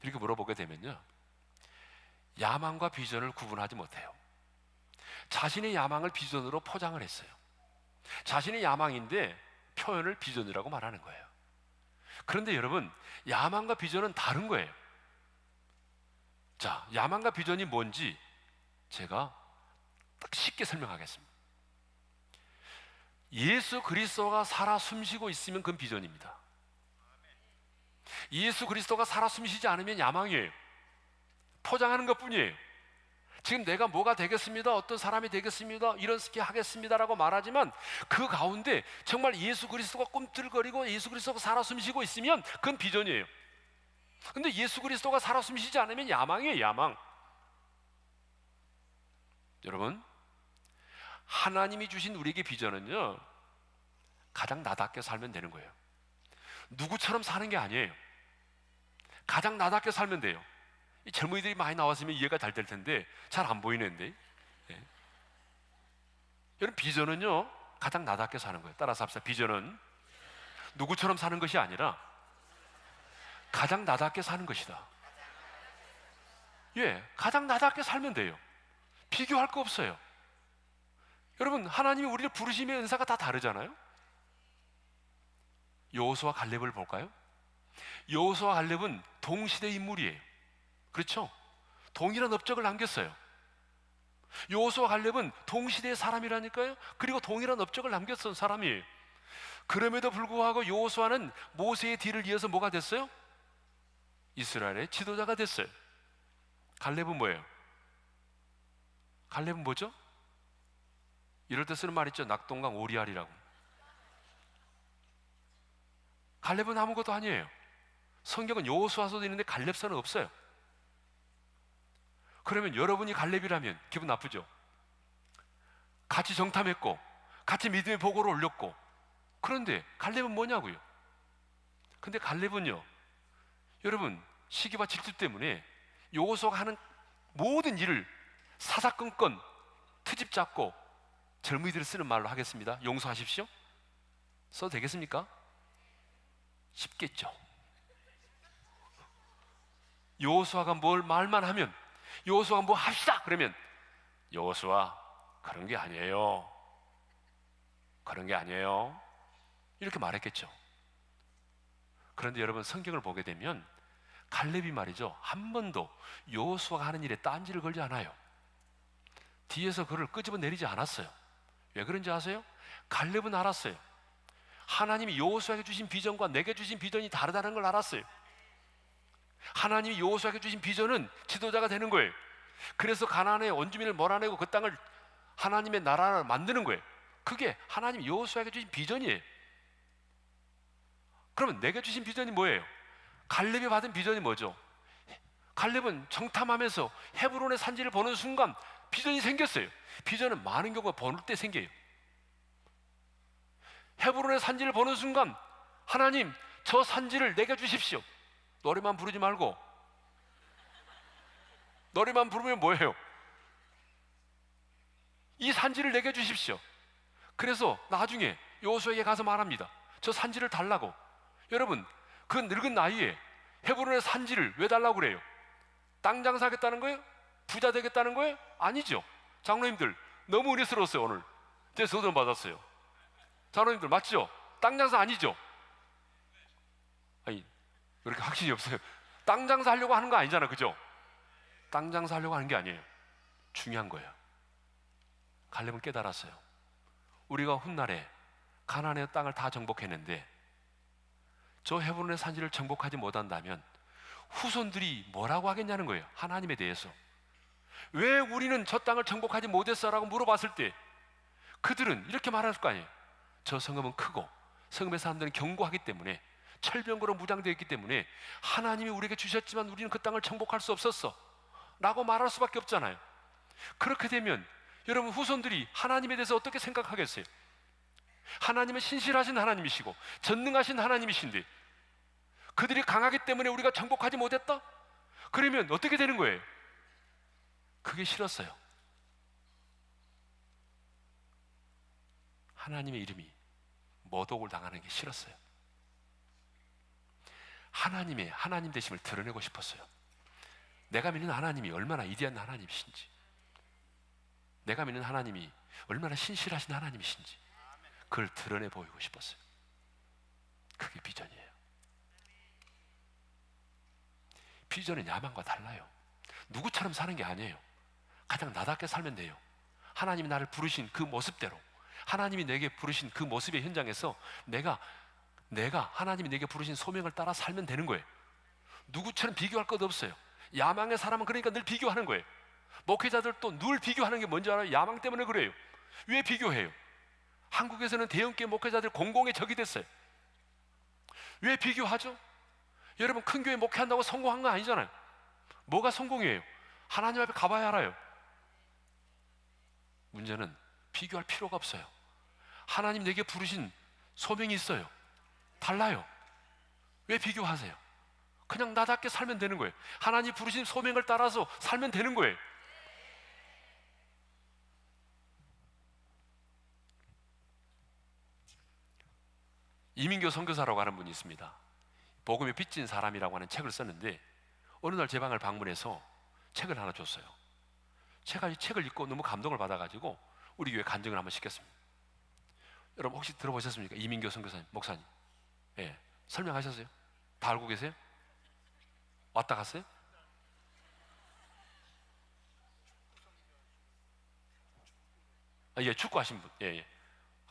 이렇게 물어보게 되면요, 야망과 비전을 구분하지 못해요. 자신의 야망을 비전으로 포장을 했어요. 자신의 야망인데 표현을 비전이라고 말하는 거예요. 그런데 여러분, 야망과 비전은 다른 거예요. 자, 야망과 비전이 뭔지 제가 딱 쉽게 설명하겠습니다. 예수 그리스도가 살아 숨쉬고 있으면 그건 비전입니다. 예수 그리스도가 살아 숨쉬지 않으면 야망이에요. 포장하는 것뿐이에요. 지금 내가 뭐가 되겠습니다, 어떤 사람이 되겠습니다, 이렇게 하겠습니다라고 말하지만 그 가운데 정말 예수 그리스도가 꿈틀거리고 예수 그리스도가 살아 숨쉬고 있으면 그건 비전이에요. 근데 예수 그리스도가 살아 숨쉬지 않으면 야망이에요, 야망. 여러분, 하나님이 주신 우리에게 비전은요, 가장 나답게 살면 되는 거예요. 누구처럼 사는 게 아니에요. 가장 나답게 살면 돼요. 이 젊은이들이 많이 나왔으면 이해가 잘 될 텐데 잘 안 보이는데, 네. 여러분, 비전은요 가장 나답게 사는 거예요. 따라서 합시다. 비전은 누구처럼 사는 것이 아니라 가장 나답게 사는 것이다. 예, 가장 나답게 살면 돼요. 비교할 거 없어요. 여러분, 하나님이 우리를 부르심의 은사가 다 다르잖아요. 여호수아 갈렙을 볼까요? 여호수아 갈렙은 동시대 인물이에요. 그렇죠? 동일한 업적을 남겼어요. 여호수아 갈렙은 동시대의 사람이라니까요. 그리고 동일한 업적을 남겼던 사람이에요. 그럼에도 불구하고 여호수아는 모세의 뒤를 이어서 뭐가 됐어요? 이스라엘의 지도자가 됐어요. 갈렙은 뭐예요? 갈렙은 뭐죠? 이럴 때 쓰는 말 있죠. 낙동강 오리알이라고. 갈렙은 아무것도 아니에요. 성경은 여호수아서도 있는데 갈렙서는 없어요. 그러면 여러분이 갈렙이라면 기분 나쁘죠? 같이 정탐했고 같이 믿음의 보고를 올렸고, 그런데 갈렙은 뭐냐고요? 근데 갈렙은요, 여러분, 시기와 질투 때문에 여호수아가 하는 모든 일을 사사건건 트집 잡고, 젊은이들이 쓰는 말로 하겠습니다. 용서하십시오. 써도 되겠습니까? 쉽겠죠. 여호수아가 뭘 말만 하면, 여호수아가 뭐 합시다 그러면 여호수아 그런 게 아니에요, 그런 게 아니에요, 이렇게 말했겠죠. 그런데 여러분, 성경을 보게 되면 갈렙이 말이죠, 한 번도 여호수아가 하는 일에 딴지를 걸지 않아요. 뒤에서 그를 끄집어 내리지 않았어요. 왜 그런지 아세요? 갈렙은 알았어요. 하나님이 여호수아에게 주신 비전과 내게 주신 비전이 다르다는 걸 알았어요. 하나님이 여호수아에게 주신 비전은 지도자가 되는 거예요. 그래서 가나안의 원주민을 몰아내고 그 땅을 하나님의 나라를 만드는 거예요. 그게 하나님 여호수아에게 주신 비전이에요. 그러면 내게 주신 비전이 뭐예요? 갈렙이 받은 비전이 뭐죠? 갈렙은 정탐하면서 헤브론의 산지를 보는 순간 비전이 생겼어요. 비전은 많은 경우가 보는 때 생겨요. 헤브론의 산지를 보는 순간, 하나님, 저 산지를 내게 주십시오. 노래만 부르지 말고, 노래만 부르면 뭐예요? 이 산지를 내게 주십시오. 그래서 나중에 여호수아에게 가서 말합니다. 저 산지를 달라고. 여러분, 그 늙은 나이에 헤브론의 산지를 왜 달라고 그래요? 땅 장사하겠다는 거예요? 부자 되겠다는 거예요? 아니죠. 장로님들 너무 은혜스러웠어요. 오늘 제 서전 받았어요. 장로님들 맞죠? 땅 장사 아니죠? 아니, 왜 이렇게 확신이 없어요? 땅 장사 하려고 하는 거 아니잖아, 그죠? 땅 장사 하려고 하는 게 아니에요. 중요한 거예요. 갈렙은 깨달았어요. 우리가 훗날에 가나안의 땅을 다 정복했는데 저 헤브론의 산지를 정복하지 못한다면 후손들이 뭐라고 하겠냐는 거예요. 하나님에 대해서. 왜 우리는 저 땅을 정복하지 못했어라고 물어봤을 때 그들은 이렇게 말할 거 아니에요. 저 성읍은 크고 성읍의 사람들은 견고하기 때문에, 철병거로 무장되어 있기 때문에 하나님이 우리에게 주셨지만 우리는 그 땅을 정복할 수 없었어 라고 말할 수밖에 없잖아요. 그렇게 되면 여러분, 후손들이 하나님에 대해서 어떻게 생각하겠어요? 하나님은 신실하신 하나님이시고 전능하신 하나님이신데 그들이 강하기 때문에 우리가 정복하지 못했다? 그러면 어떻게 되는 거예요? 그게 싫었어요. 하나님의 이름이 모독을 당하는 게 싫었어요. 하나님의 하나님 되심을 드러내고 싶었어요. 내가 믿는 하나님이 얼마나 위대한 하나님이신지, 내가 믿는 하나님이 얼마나 신실하신 하나님이신지 그걸 드러내 보이고 싶었어요. 그게 비전이에요. 비전은 야망과 달라요. 누구처럼 사는 게 아니에요. 가장 나답게 살면 돼요. 하나님이 나를 부르신 그 모습대로, 하나님이 내게 부르신 그 모습의 현장에서 내가 하나님이 내게 부르신 소명을 따라 살면 되는 거예요. 누구처럼 비교할 것 없어요. 야망의 사람은 그러니까 늘 비교하는 거예요. 목회자들도 늘 비교하는 게 뭔지 알아요? 야망 때문에 그래요. 왜 비교해요? 한국에서는 대형교회 목회자들 공공의 적이 됐어요. 왜 비교하죠? 여러분, 큰 교회 목회한다고 성공한 거 아니잖아요. 뭐가 성공이에요? 하나님 앞에 가봐야 알아요. 문제는 비교할 필요가 없어요. 하나님 내게 부르신 소명이 있어요. 달라요. 왜 비교하세요? 그냥 나답게 살면 되는 거예요. 하나님 부르신 소명을 따라서 살면 되는 거예요. 이민교 선교사라고 하는 분이 있습니다. 복음에 빚진 사람이라고 하는 책을 썼는데 어느 날 제 방을 방문해서 책을 하나 줬어요. 제가 이 책을 읽고 너무 감동을 받아가지고 우리 교회 간증을 한번 시켰습니다. 여러분 혹시 들어보셨습니까? 이민교 선교사님, 목사님. 예, 설명하셨어요? 다 알고 계세요? 왔다 갔어요? 예, 축구하신 분. 예, 예.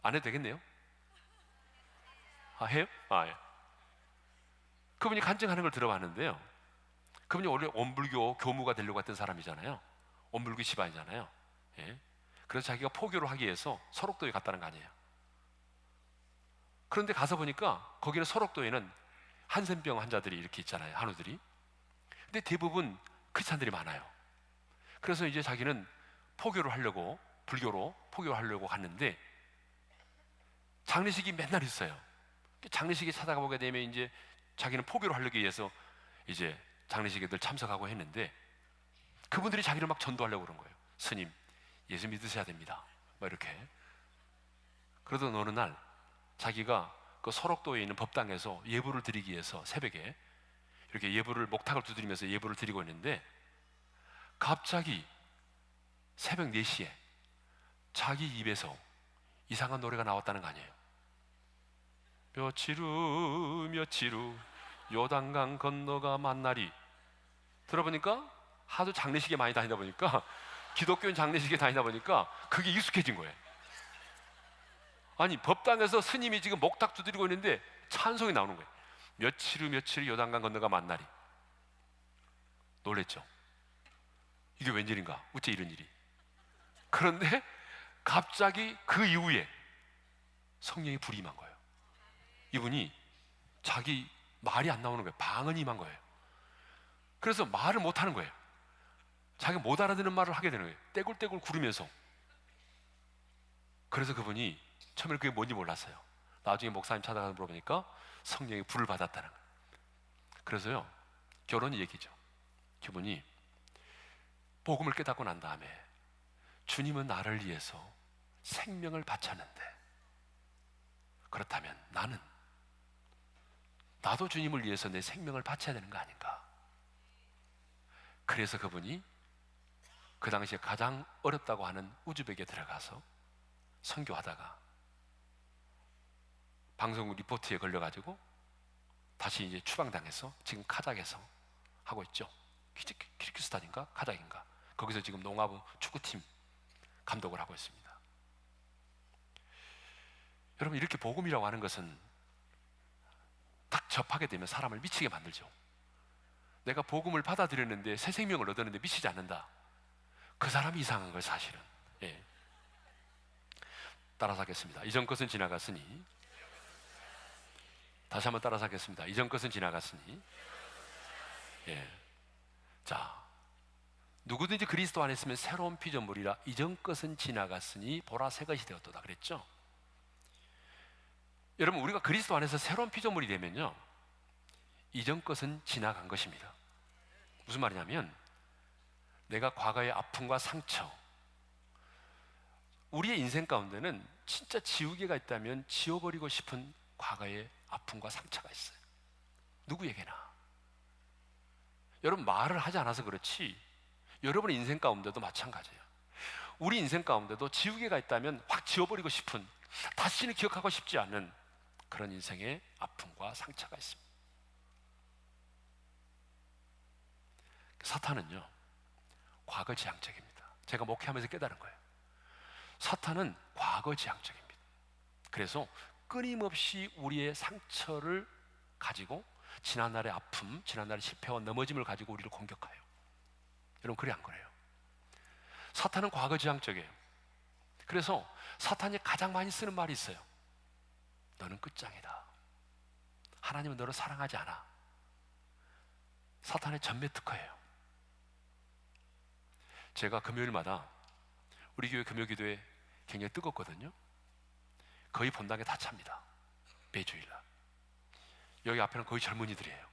안 해도 되겠네요? 아, 해요? 아, 예. 그분이 간증하는 걸 들어봤는데요. 그분이 원래 원불교 교무가 되려고 했던 사람이잖아요. 원불교 집안이잖아요. 예. 그래서 자기가 포교를 하기 위해서 설옥도에 갔다는 거 아니에요. 그런데 가서 보니까 거기는 설옥도에는 한센병 환자들이 이렇게 있잖아요. 한우들이. 근데 대부분 크리스찬들이 많아요. 그래서 이제 자기는 포교를 하려고, 불교로 포교를 하려고 갔는데 장례식이 맨날 있어요. 장례식에 찾아가 보게 되면 이제 자기는 포교를 하려기 위해서 이제 장례식에 늘 참석하고 했는데 그분들이 자기를 막 전도하려고 그런 거예요. 스님, 예수 믿으셔야 됩니다. 막 이렇게. 그러던 어느 날 자기가 그 설옥도에 있는 법당에서 예불을 드리기 위해서 새벽에 이렇게 예불을 목탁을 두드리면서 예불을 드리고 있는데 갑자기 새벽 4시에 자기 입에서 이상한 노래가 나왔다는 거 아니에요. 며칠 후 요단강 건너가 만나리. 들어보니까 하도 장례식에 많이 다니다 보니까 기독교인 장례식에 다니다 보니까 그게 익숙해진 거예요. 아니 법당에서 스님이 지금 목탁 두드리고 있는데 찬송이 나오는 거예요. 며칠 후 요단강 건너가 만나리. 놀랬죠. 이게 웬일인가? 어째 이런 일이. 그런데 갑자기 그 이후에 성령이 불이 임한 거예요. 이분이 자기 말이 안 나오는 거예요. 방언이 임한 거예요. 그래서 말을 못 하는 거예요. 자기가 못 알아듣는 말을 하게 되는 거예요. 떼굴떼굴 구르면서. 그래서 그분이 처음에 그게 뭔지 몰랐어요. 나중에 목사님 찾아가서 물어보니까 성령이 불을 받았다는 거예요. 그래서요, 결혼이 얘기죠. 그분이 복음을 깨닫고 난 다음에 주님은 나를 위해서 생명을 바쳤는데 그렇다면 나도 주님을 위해서 내 생명을 바쳐야 되는 거 아닌가. 그래서 그분이 그 당시에 가장 어렵다고 하는 우즈벡에 들어가서 선교하다가 방송국 리포트에 걸려가지고 다시 이제 추방당해서 지금 카작에서 하고 있죠. 키르기스탄인가 카작인가 거기서 지금 농아부 축구팀 감독을 하고 있습니다. 여러분, 이렇게 복음이라고 하는 것은 딱 접하게 되면 사람을 미치게 만들죠. 내가 복음을 받아들였는데 새 생명을 얻었는데 미치지 않는다. 그 사람이 이상한 거예요, 사실은. 예. 따라서 하겠습니다. 이전 것은 지나갔으니. 다시 한번 따라서 하겠습니다. 이전 것은 지나갔으니. 예. 자, 누구든지 그리스도 안에 있으면 새로운 피조물이라. 이전 것은 지나갔으니 보라 새 것이 되었도다 그랬죠. 여러분, 우리가 그리스도 안에서 새로운 피조물이 되면요, 이전 것은 지나간 것입니다. 무슨 말이냐면 내가 과거의 아픔과 상처, 우리의 인생 가운데는 진짜 지우개가 있다면 지워버리고 싶은 과거의 아픔과 상처가 있어요. 누구에게나. 여러분, 말을 하지 않아서 그렇지 여러분의 인생 가운데도 마찬가지예요. 우리 인생 가운데도 지우개가 있다면 확 지워버리고 싶은, 다시는 기억하고 싶지 않은 그런 인생의 아픔과 상처가 있습니다. 사탄은요, 과거지향적입니다. 제가 목회하면서 깨달은 거예요. 사탄은 과거지향적입니다. 그래서 끊임없이 우리의 상처를 가지고 지난날의 아픔, 지난날의 실패와 넘어짐을 가지고 우리를 공격해요. 여러분, 그래 안 그래요? 사탄은 과거지향적이에요. 그래서 사탄이 가장 많이 쓰는 말이 있어요. 너는 끝장이다. 하나님은 너를 사랑하지 않아. 사탄의 전매 특허예요. 제가 금요일마다 우리 교회 금요기도회 굉장히 뜨겁거든요. 거의 본당에 다 찹니다. 매주일날. 여기 앞에는 거의 젊은이들이에요.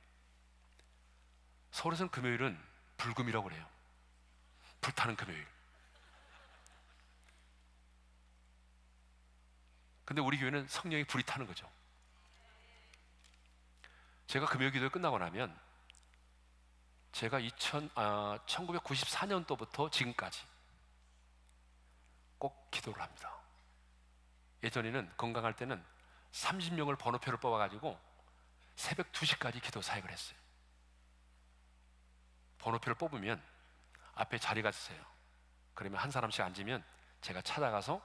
서울에서는 금요일은 불금이라고 그래요. 불타는 금요일. 근데 우리 교회는 성령이 불이 타는 거죠. 제가 금요기도회 끝나고 나면 제가 1994년도부터 지금까지 꼭 기도를 합니다. 예전에는 건강할 때는 30명을 번호표를 뽑아가지고 새벽 2시까지 기도 사역을 했어요. 번호표를 뽑으면 앞에 자리가 있어요. 그러면 한 사람씩 앉으면 제가 찾아가서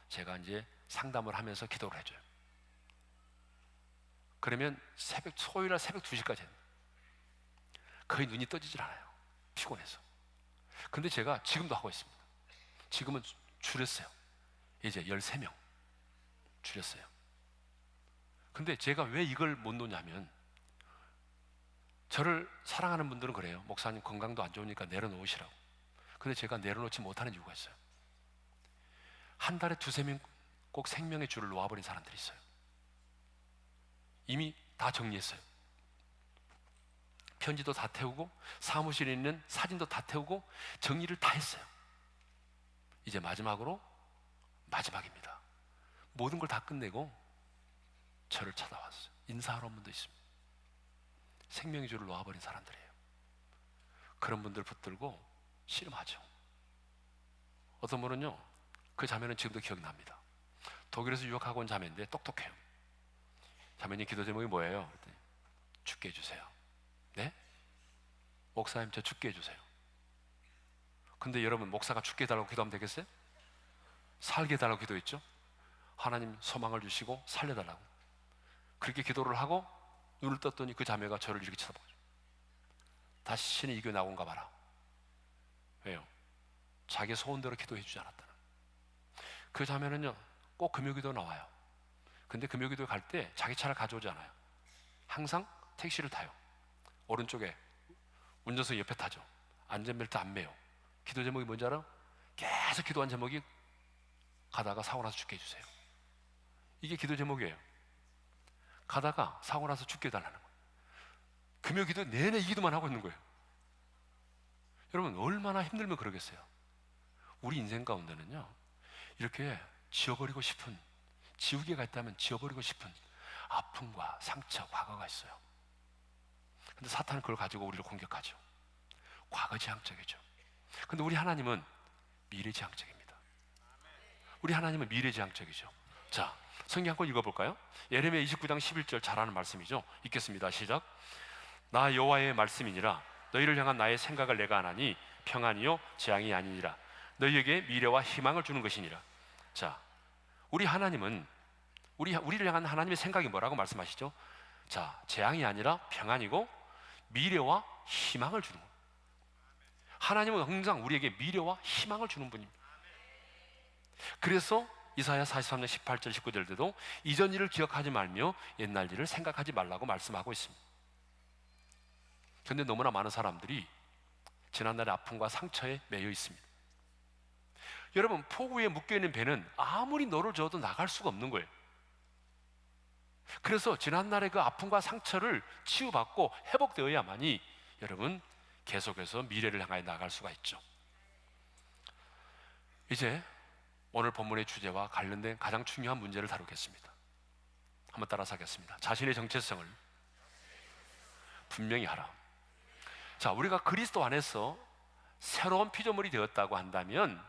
제가 이제 상담을 하면서 기도를 해줘요. 그러면 토요일날 새벽 2시까지 했는데 거의 눈이 떠지질 않아요. 피곤해서. 근데 제가 지금도 하고 있습니다. 지금은 줄였어요. 이제 13명 줄였어요. 근데 제가 왜 이걸 못 놓냐면, 저를 사랑하는 분들은 그래요. 목사님 건강도 안 좋으니까 내려놓으시라고. 근데 제가 내려놓지 못하는 이유가 있어요. 한 달에 2-3명 꼭 생명의 줄을 놓아버린 사람들이 있어요. 이미 다 정리했어요. 편지도 다 태우고 사무실에 있는 사진도 다 태우고 정리를 다 했어요. 이제 마지막입니다. 모든 걸 다 끝내고 저를 찾아왔어요. 인사하러 온 분도 있습니다. 생명의 줄을 놓아버린 사람들이에요. 그런 분들 붙들고 씨름하죠. 어떤 분은요, 그 자매는 지금도 기억납니다. 독일에서 유학하고 온 자매인데 똑똑해요. 자매님 기도 제목이 뭐예요? 죽게 해주세요. 네? 목사님 저 죽게 해주세요. 근데 여러분, 목사가 죽게 해달라고 기도하면 되겠어요? 살게 해달라고 기도했죠? 하나님 소망을 주시고 살려달라고. 그렇게 기도를 하고 눈을 떴더니 그 자매가 저를 이렇게 쳐다보죠. 다시는 이 교회 나온가 봐라. 왜요? 자기 소원대로 기도해 주지 않았다는. 그 자매는요, 꼭 금요기도 나와요. 근데 금요기도에 갈 때 자기 차를 가져오지 않아요. 항상 택시를 타요. 오른쪽에 운전석 옆에 타죠. 안전벨트 안 매요. 기도 제목이 뭔지 알아? 계속 기도한 제목이 가다가 사고 나서 죽게 해주세요. 이게 기도 제목이에요. 가다가 사고 나서 죽게 해달라는 거예요. 금요기도 내내 이 기도만 하고 있는 거예요. 여러분, 얼마나 힘들면 그러겠어요. 우리 인생 가운데는요, 이렇게 지워버리고 싶은, 지우개가 있다면 지워버리고 싶은 아픔과 상처, 과거가 있어요. 근데 사탄은 그걸 가지고 우리를 공격하죠. 과거지향적이죠. 근데 우리 하나님은 미래지향적입니다. 우리 하나님은 미래지향적이죠. 자, 성경 한 권 읽어볼까요? 예레미야 29장 11절 잘 아는 말씀이죠. 읽겠습니다. 시작. 나 여호와의 말씀이니라. 너희를 향한 나의 생각을 내가 아나니 평안이요 재앙이 아니니라. 너희에게 미래와 희망을 주는 것이니라. 자, 우리 하나님은 우리를 향한 하나님의 생각이 뭐라고 말씀하시죠? 자, 재앙이 아니라 평안이고 미래와 희망을 주는 거예요. 하나님은 항상 우리에게 미래와 희망을 주는 분입니다. 그래서 이사야 43장 18절 19절 때도 이전 일을 기억하지 말며 옛날 일을 생각하지 말라고 말씀하고 있습니다. 그런데 너무나 많은 사람들이 지난날의 아픔과 상처에 매여 있습니다. 여러분, 폭우 위에 묶여있는 배는 아무리 너를 저어도 나갈 수가 없는 거예요. 그래서 지난날의 그 아픔과 상처를 치유받고 회복되어야만이 여러분 계속해서 미래를 향하여 나갈 수가 있죠. 이제 오늘 본문의 주제와 관련된 가장 중요한 문제를 다루겠습니다. 한번 따라서 하겠습니다. 자신의 정체성을 분명히 하라. 자, 우리가 그리스도 안에서 새로운 피조물이 되었다고 한다면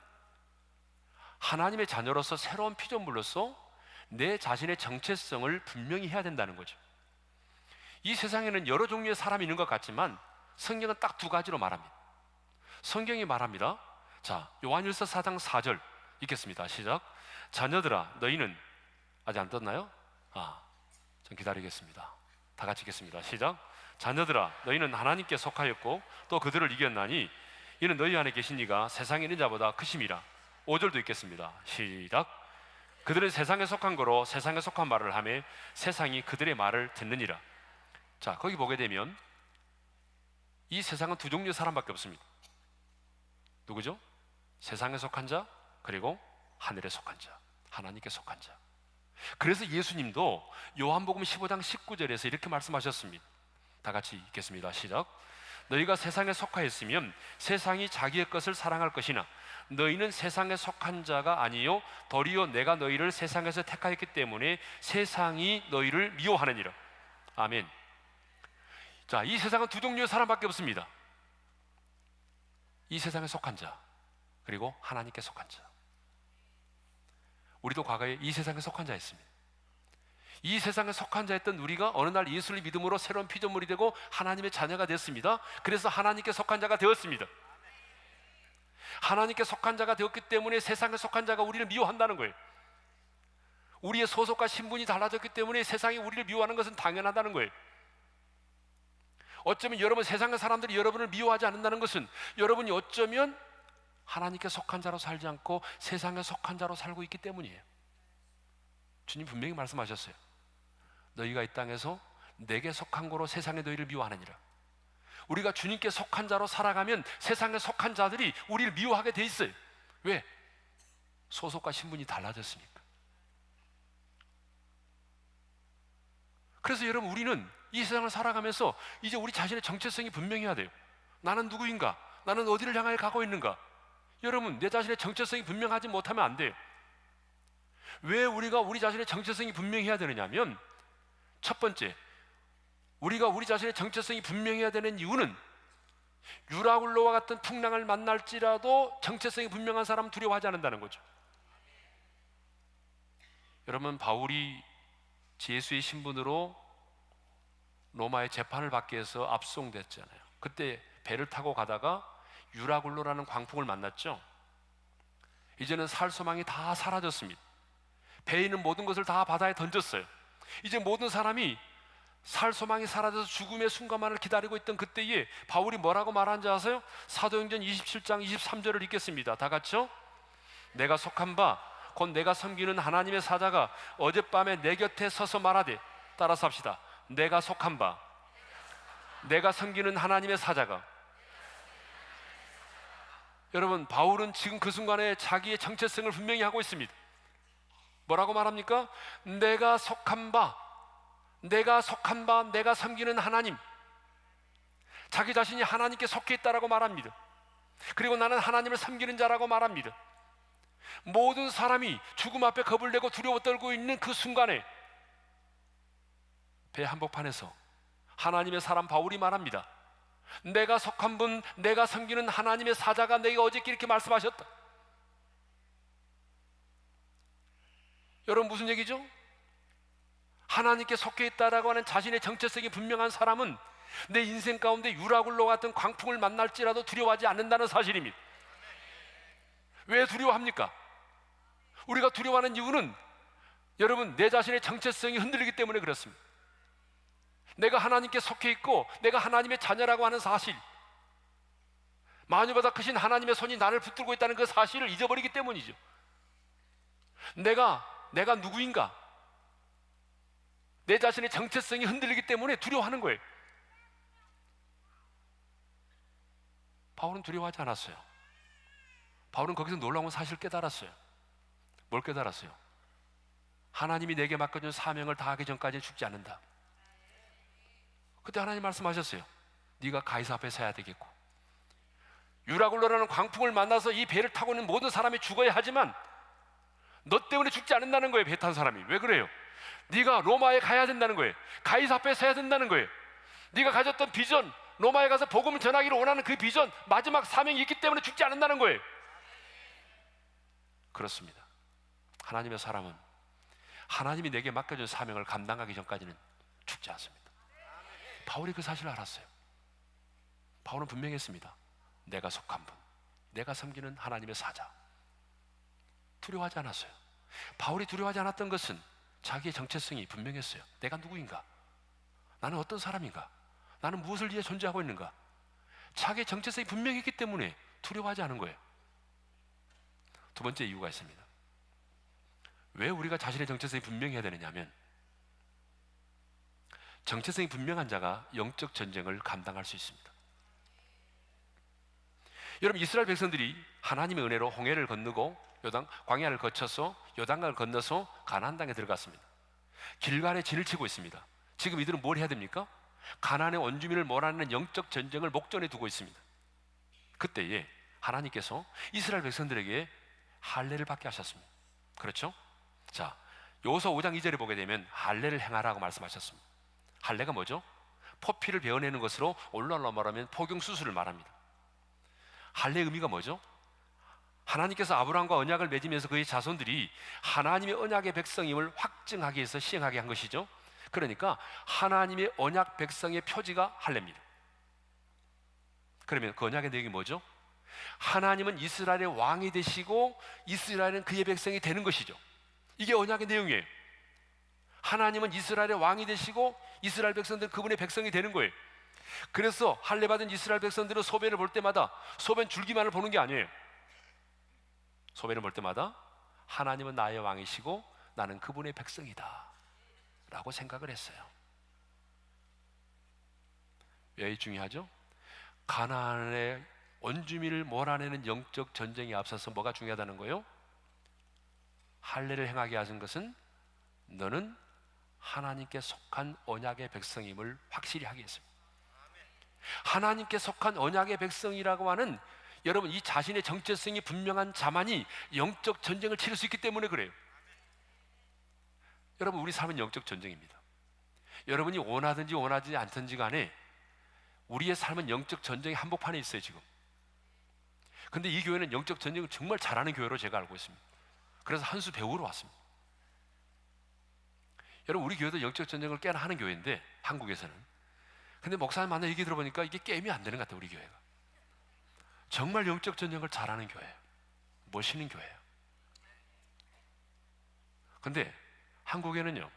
하나님의 자녀로서 새로운 피조물로서 내 자신의 정체성을 분명히 해야 된다는 거죠. 이 세상에는 여러 종류의 사람이 있는 것 같지만 성경은 딱 두 가지로 말합니다. 성경이 말합니다. 자, 요한일서 4장 4절 읽겠습니다. 시작. 자녀들아 너희는 아직 안 떴나요? 좀 기다리겠습니다. 다 같이 읽겠습니다. 시작. 자녀들아 너희는 하나님께 속하였고 또 그들을 이겼나니 이는 너희 안에 계신 이가 세상에 있는 자보다 크심이라. 5절도 읽겠습니다. 시작. 그들은 세상에 속한 거로 세상에 속한 말을 하며 세상이 그들의 말을 듣느니라. 자, 거기 보게 되면 이 세상은 두 종류의 사람밖에 없습니다. 누구죠? 세상에 속한 자, 그리고 하늘에 속한 자, 하나님께 속한 자. 그래서 예수님도 요한복음 15장 19절에서 이렇게 말씀하셨습니다. 다 같이 읽겠습니다. 시작. 너희가 세상에 속하였으면 세상이 자기의 것을 사랑할 것이나 너희는 세상에 속한 자가 아니요 도리어 내가 너희를 세상에서 택하였기 때문에 세상이 너희를 미워하느니라. 아멘. 자, 이 세상은 두 종류의 사람밖에 없습니다. 이 세상에 속한 자, 그리고 하나님께 속한 자. 우리도 과거에 이 세상에 속한 자였습니다. 이 세상에 속한 자였던 우리가 어느 날 예수를 믿음으로 새로운 피조물이 되고 하나님의 자녀가 됐습니다. 그래서 하나님께 속한 자가 되었습니다. 하나님께 속한 자가 되었기 때문에 세상에 속한 자가 우리를 미워한다는 거예요. 우리의 소속과 신분이 달라졌기 때문에 세상이 우리를 미워하는 것은 당연하다는 거예요. 어쩌면 여러분, 세상의 사람들이 여러분을 미워하지 않는다는 것은 여러분이 어쩌면 하나님께 속한 자로 살지 않고 세상에 속한 자로 살고 있기 때문이에요. 주님 분명히 말씀하셨어요. 너희가 이 땅에서 내게 속한 거로 세상에 너희를 미워하느니라. 우리가 주님께 속한 자로 살아가면 세상에 속한 자들이 우리를 미워하게 돼 있어요. 왜? 소속과 신분이 달라졌으니까. 그래서 여러분, 우리는 이 세상을 살아가면서 이제 우리 자신의 정체성이 분명해야 돼요. 나는 누구인가? 나는 어디를 향해 가고 있는가? 여러분, 내 자신의 정체성이 분명하지 못하면 안 돼요. 왜 우리가 우리 자신의 정체성이 분명해야 되느냐면, 첫 번째, 우리가 우리 자신의 정체성이 분명해야 되는 이유는 유라굴로와 같은 풍랑을 만날지라도 정체성이 분명한 사람은 두려워하지 않는다는 거죠. 여러분, 바울이 예수의 신분으로 로마의 재판을 받기 위해서 압송됐잖아요. 그때 배를 타고 가다가 유라굴로라는 광풍을 만났죠. 이제는 살 소망이 다 사라졌습니다. 배에 있는 모든 것을 다 바다에 던졌어요. 이제 모든 사람이 살 소망이 사라져서 죽음의 순간만을 기다리고 있던 그때에 바울이 뭐라고 말하는지 아세요? 사도행전 27장 23절을 읽겠습니다. 다 같이요. 내가 속한 바 곧 내가 섬기는 하나님의 사자가 어젯밤에 내 곁에 서서 말하되, 따라서 합시다. 내가 속한 바, 내가 섬기는 하나님의 사자가. 여러분, 바울은 지금 그 순간에 자기의 정체성을 분명히 하고 있습니다. 뭐라고 말합니까? 내가 속한 바, 내가 속한 바, 내가 섬기는 하나님. 자기 자신이 하나님께 속해 있다라고 말합니다. 그리고 나는 하나님을 섬기는 자라고 말합니다. 모든 사람이 죽음 앞에 겁을 내고 두려워 떨고 있는 그 순간에 배 한복판에서 하나님의 사람 바울이 말합니다. 내가 속한 분, 내가 섬기는 하나님의 사자가 내게 어저께 이렇게 말씀하셨다. 여러분, 무슨 얘기죠? 하나님께 속해 있다라고 하는 자신의 정체성이 분명한 사람은 내 인생 가운데 유라굴로 같은 광풍을 만날지라도 두려워하지 않는다는 사실입니다. 왜 두려워합니까? 우리가 두려워하는 이유는 여러분, 내 자신의 정체성이 흔들리기 때문에 그렇습니다. 내가 하나님께 속해 있고 내가 하나님의 자녀라고 하는 사실, 마녀보다 크신 하나님의 손이 나를 붙들고 있다는 그 사실을 잊어버리기 때문이죠. 내가 누구인가? 내 자신의 정체성이 흔들리기 때문에 두려워하는 거예요. 바울은 두려워하지 않았어요. 바울은 거기서 놀라운 사실을 깨달았어요. 뭘 깨달았어요? 하나님이 내게 맡겨준 사명을 다하기 전까지는 죽지 않는다. 그때 하나님 말씀하셨어요. 네가 가이사 앞에 서야 되겠고, 유라굴로라는 광풍을 만나서 이 배를 타고 있는 모든 사람이 죽어야 하지만 너 때문에 죽지 않는다는 거예요. 배 탄 사람이. 왜 그래요? 네가 로마에 가야 된다는 거예요. 가이사 앞에 서야 된다는 거예요. 네가 가졌던 비전, 로마에 가서 복음을 전하기를 원하는 그 비전, 마지막 사명이 있기 때문에 죽지 않는다는 거예요. 그렇습니다. 하나님의 사람은 하나님이 내게 맡겨준 사명을 감당하기 전까지는 죽지 않습니다. 바울이 그 사실을 알았어요. 바울은 분명했습니다. 내가 속한 분, 내가 섬기는 하나님의 사자. 두려워하지 않았어요. 바울이 두려워하지 않았던 것은 자기의 정체성이 분명했어요. 내가 누구인가? 나는 어떤 사람인가? 나는 무엇을 위해 존재하고 있는가? 자기의 정체성이 분명했기 때문에 두려워하지 않은 거예요. 두 번째 이유가 있습니다. 왜 우리가 자신의 정체성이 분명해야 되느냐면, 정체성이 분명한 자가 영적 전쟁을 감당할 수 있습니다. 여러분, 이스라엘 백성들이 하나님의 은혜로 홍해를 건너고 광야를 거쳐서 요단강을 건너서 가나안 땅에 들어갔습니다. 길갈에 진을 치고 있습니다. 지금 이들은 뭘 해야 됩니까? 가나안의 원주민을 몰아내는 영적 전쟁을 목전에 두고 있습니다. 그때에 하나님께서 이스라엘 백성들에게 할례를 받게 하셨습니다. 그렇죠? 자, 여호수아 5장 2절에 보게 되면 할례를 행하라고 말씀하셨습니다. 할례가 뭐죠? 포피를 베어내는 것으로 오늘날로 말하면 포경 수술을 말합니다. 할례의 의미가 뭐죠? 하나님께서 아브라함과 언약을 맺으면서 그의 자손들이 하나님의 언약의 백성임을 확증하기 위해서 시행하게 한 것이죠. 그러니까 하나님의 언약 백성의 표지가 할례입니다. 그러면 그 언약의 내용이 뭐죠? 하나님은 이스라엘의 왕이 되시고 이스라엘은 그의 백성이 되는 것이죠. 이게 언약의 내용이에요. 하나님은 이스라엘의 왕이 되시고 이스라엘 백성들은 그분의 백성이 되는 거예요. 그래서 할례 받은 이스라엘 백성들은 소변을 볼 때마다 소변 줄기만을 보는 게 아니에요. 소변을 볼 때마다 하나님은 나의 왕이시고 나는 그분의 백성이다 라고 생각을 했어요. 왜 중요하죠? 가나안의 원주민을 몰아내는 영적 전쟁에 앞서서 뭐가 중요하다는 거예요? 할례를 행하게 하신 것은 너는 하나님께 속한 언약의 백성임을 확실히 하게 했습니다. 하나님께 속한 언약의 백성이라고 하는, 여러분, 이 자신의 정체성이 분명한 자만이 영적 전쟁을 치를 수 있기 때문에 그래요. 여러분, 우리 삶은 영적 전쟁입니다. 여러분이 원하든지 원하지 않든지 간에 우리의 삶은 영적 전쟁의 한복판에 있어요 지금. 근데 이 교회는 영적 전쟁을 정말 잘하는 교회로 제가 알고 있습니다. 그래서 한 수 배우러 왔습니다. 여러분, 우리 교회도 영적 전쟁을 꽤나 하는 교회인데, 한국에서는. 근데 목사님 만나 얘기 들어보니까 이게 게임이 안 되는 것 같아요. 우리 교회가 정말 영적 전쟁을 잘하는 교회예요. 멋있는 교회예요. 근데 한국에는요,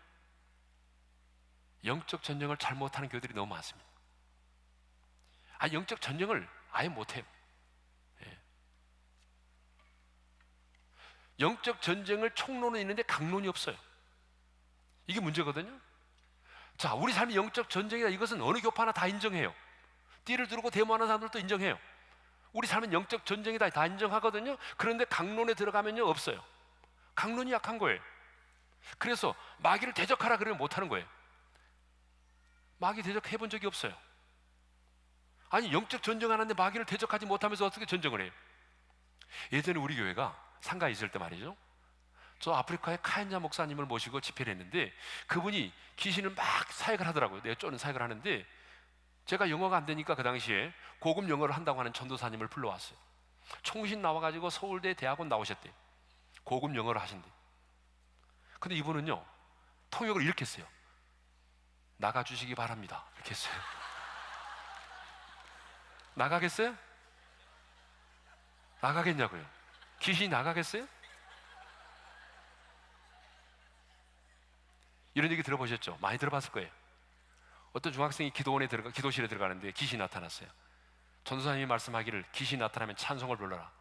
영적 전쟁을 잘 못하는 교회들이 너무 많습니다. 영적 전쟁을 아예 못해요. 예. 영적 전쟁을 총론은 있는데 강론이 없어요. 이게 문제거든요. 자, 우리 삶이 영적 전쟁이다, 이것은 어느 교파나 다 인정해요. 띠를 두르고 데모하는 사람들도 인정해요. 우리 삶은 영적 전쟁이다 다 인정하거든요. 그런데 강론에 들어가면요, 없어요. 강론이 약한 거예요. 그래서 마귀를 대적하라 그러면 못하는 거예요. 마귀 대적해 본 적이 없어요. 아니, 영적 전쟁하는데 마귀를 대적하지 못하면서 어떻게 전쟁을 해요? 예전에 우리 교회가 상가에 있을 때 말이죠, 저 아프리카의 카엔자 목사님을 모시고 집회를 했는데 그분이 귀신을 막 사역을 하더라고요. 내가 쪼는 사역을 하는데 제가 영어가 안 되니까 그 당시에 고급 영어를 한다고 하는 전도사님을 불러왔어요. 총신 나와가지고 서울대 대학원 나오셨대요. 고급 영어를 하신대. 근데 이분은요, 통역을 이렇게 했어요. 나가주시기 바랍니다, 이렇게 했어요. 나가겠어요? 나가겠냐고요? 귀신이 나가겠어요? 이런 얘기 들어보셨죠? 많이 들어봤을 거예요. 어떤 중학생이 기도실에 들어가는데 귀신이 나타났어요. 전도사님이 말씀하기를 귀신이 나타나면 찬송을 불러라.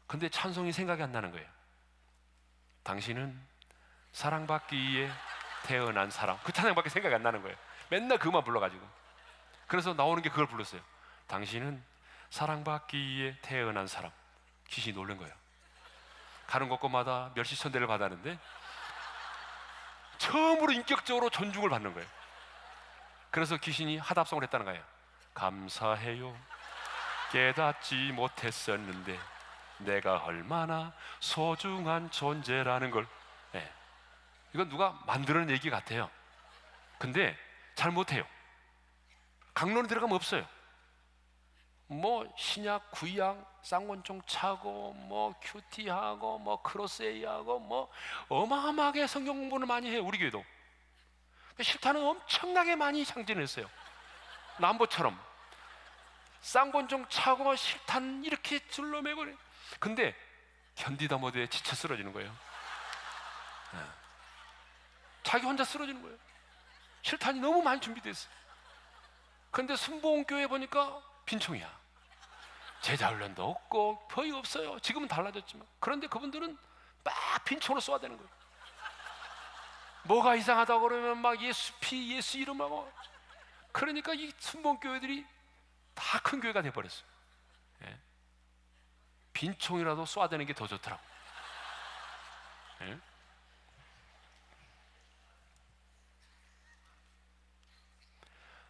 근데 찬송이 생각이 안 나는 거예요. 당신은 사랑받기 위해 태어난 사람. 그 찬양밖에 생각이 안 나는 거예요. 맨날 그것만 불러가지고. 그래서 나오는 게 그걸 불렀어요. 당신은 사랑받기 위해 태어난 사람. 귀신이 놀란 거예요. 가는 곳곳마다 멸시천대를 받았는데 처음으로 인격적으로 존중을 받는 거예요. 그래서 귀신이 하답송을 했다는 거예요. 감사해요. 깨닫지 못했었는데 내가 얼마나 소중한 존재라는 걸. 네. 이건 누가 만드는 얘기 같아요. 근데 잘 못해요. 강론에 들어가면 없어요. 뭐 신약, 구약, 쌍권총 차고 뭐 큐티하고 뭐 크로스웨이하고 뭐 어마어마하게 성경 공부를 많이 해요. 우리 교회도 실탄은 엄청나게 많이 장전했어요. 남보처럼 쌍권총 차고 실탄 이렇게 둘러매고, 근데 견디다 못해 지쳐 쓰러지는 거예요. 자기 혼자 쓰러지는 거예요. 실탄이 너무 많이 준비됐어요. 그런데 순복음교회 보니까 빈총이야. 제자훈련도 없고 거의 없어요. 지금은 달라졌지만. 그런데 그분들은 막 빈총으로 쏘아야 되는 거예요. 뭐가 이상하다고 그러면 막 예수 피, 예수 이름하고. 그러니까 이 순복음교회들이 다 큰 교회가 돼버렸어요. 예. 빈총이라도 쏘아야 되는 게 더 좋더라고. 예.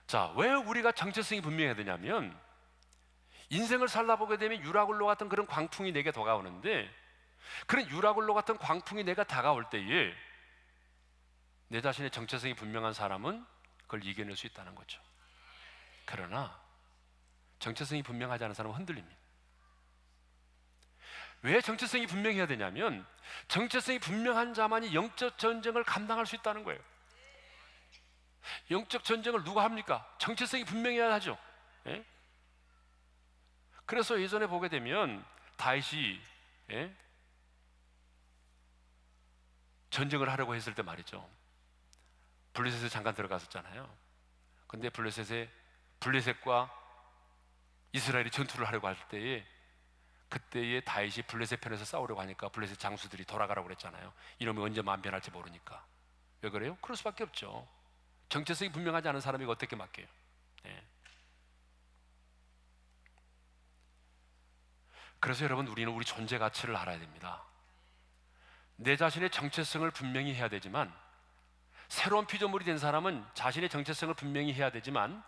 자, 왜 우리가 정체성이 분명해야 되냐면, 인생을 살다 보게 되면 유라굴로 같은 그런 광풍이 내게 다가오는데, 그런 유라굴로 같은 광풍이 내가 다가올 때에 내 자신의 정체성이 분명한 사람은 그걸 이겨낼 수 있다는 거죠. 그러나 정체성이 분명하지 않은 사람은 흔들립니다. 왜 정체성이 분명해야 되냐면, 정체성이 분명한 자만이 영적 전쟁을 감당할 수 있다는 거예요. 영적 전쟁을 누가 합니까? 정체성이 분명해야 하죠. 예? 그래서 예전에 보게 되면 다윗이 전쟁을 하려고 했을 때 말이죠, 블레셋에 잠깐 들어갔었잖아요. 근데 블레셋과 이스라엘이 전투를 하려고 할 때에, 그때에 다윗이 블레셋 편에서 싸우려고 하니까 블레셋 장수들이 돌아가라고 그랬잖아요. 이놈이 언제 마음 변할지 모르니까. 왜 그래요? 그럴 수밖에 없죠. 정체성이 분명하지 않은 사람이 어떻게 맡겨요? 네. 그래서 여러분, 우리는 우리 존재 가치를 알아야 됩니다. 내 자신의 정체성을 분명히 해야 되지만, 새로운 피조물이 된 사람은 자신의 정체성을 분명히 해야 되지만,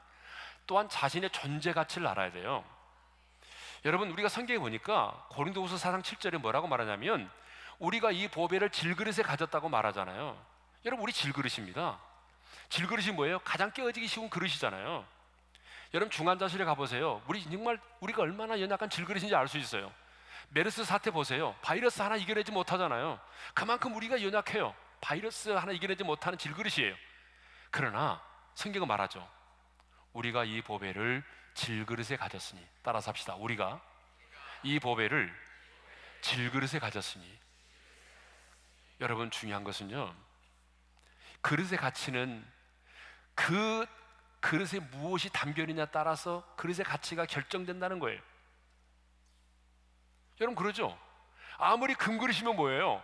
또한 자신의 존재 가치를 알아야 돼요. 여러분, 우리가 성경에 보니까 고린도후서 4장 7절에 뭐라고 말하냐면, 우리가 이 보배를 질그릇에 가졌다고 말하잖아요. 여러분, 우리 질그릇입니다. 질그릇이 뭐예요? 가장 깨어지기 쉬운 그릇이잖아요. 여러분, 중환자실에 가보세요. 우리가 얼마나 연약한 질그릇인지 알 수 있어요. 메르스 사태 보세요. 바이러스 하나 이겨내지 못하잖아요. 그만큼 우리가 연약해요. 바이러스 하나 이겨내지 못하는 질그릇이에요. 그러나 성경은 말하죠. 우리가 이 보배를 질그릇에 가졌으니, 따라서 합시다. 우리가 이 보배를 질그릇에 가졌으니. 여러분, 중요한 것은요, 그릇의 가치는 그 그릇에 무엇이 담겨 있느냐에 따라서 그릇의 가치가 결정된다는 거예요. 여러분, 그러죠? 아무리 금그릇이면 뭐예요?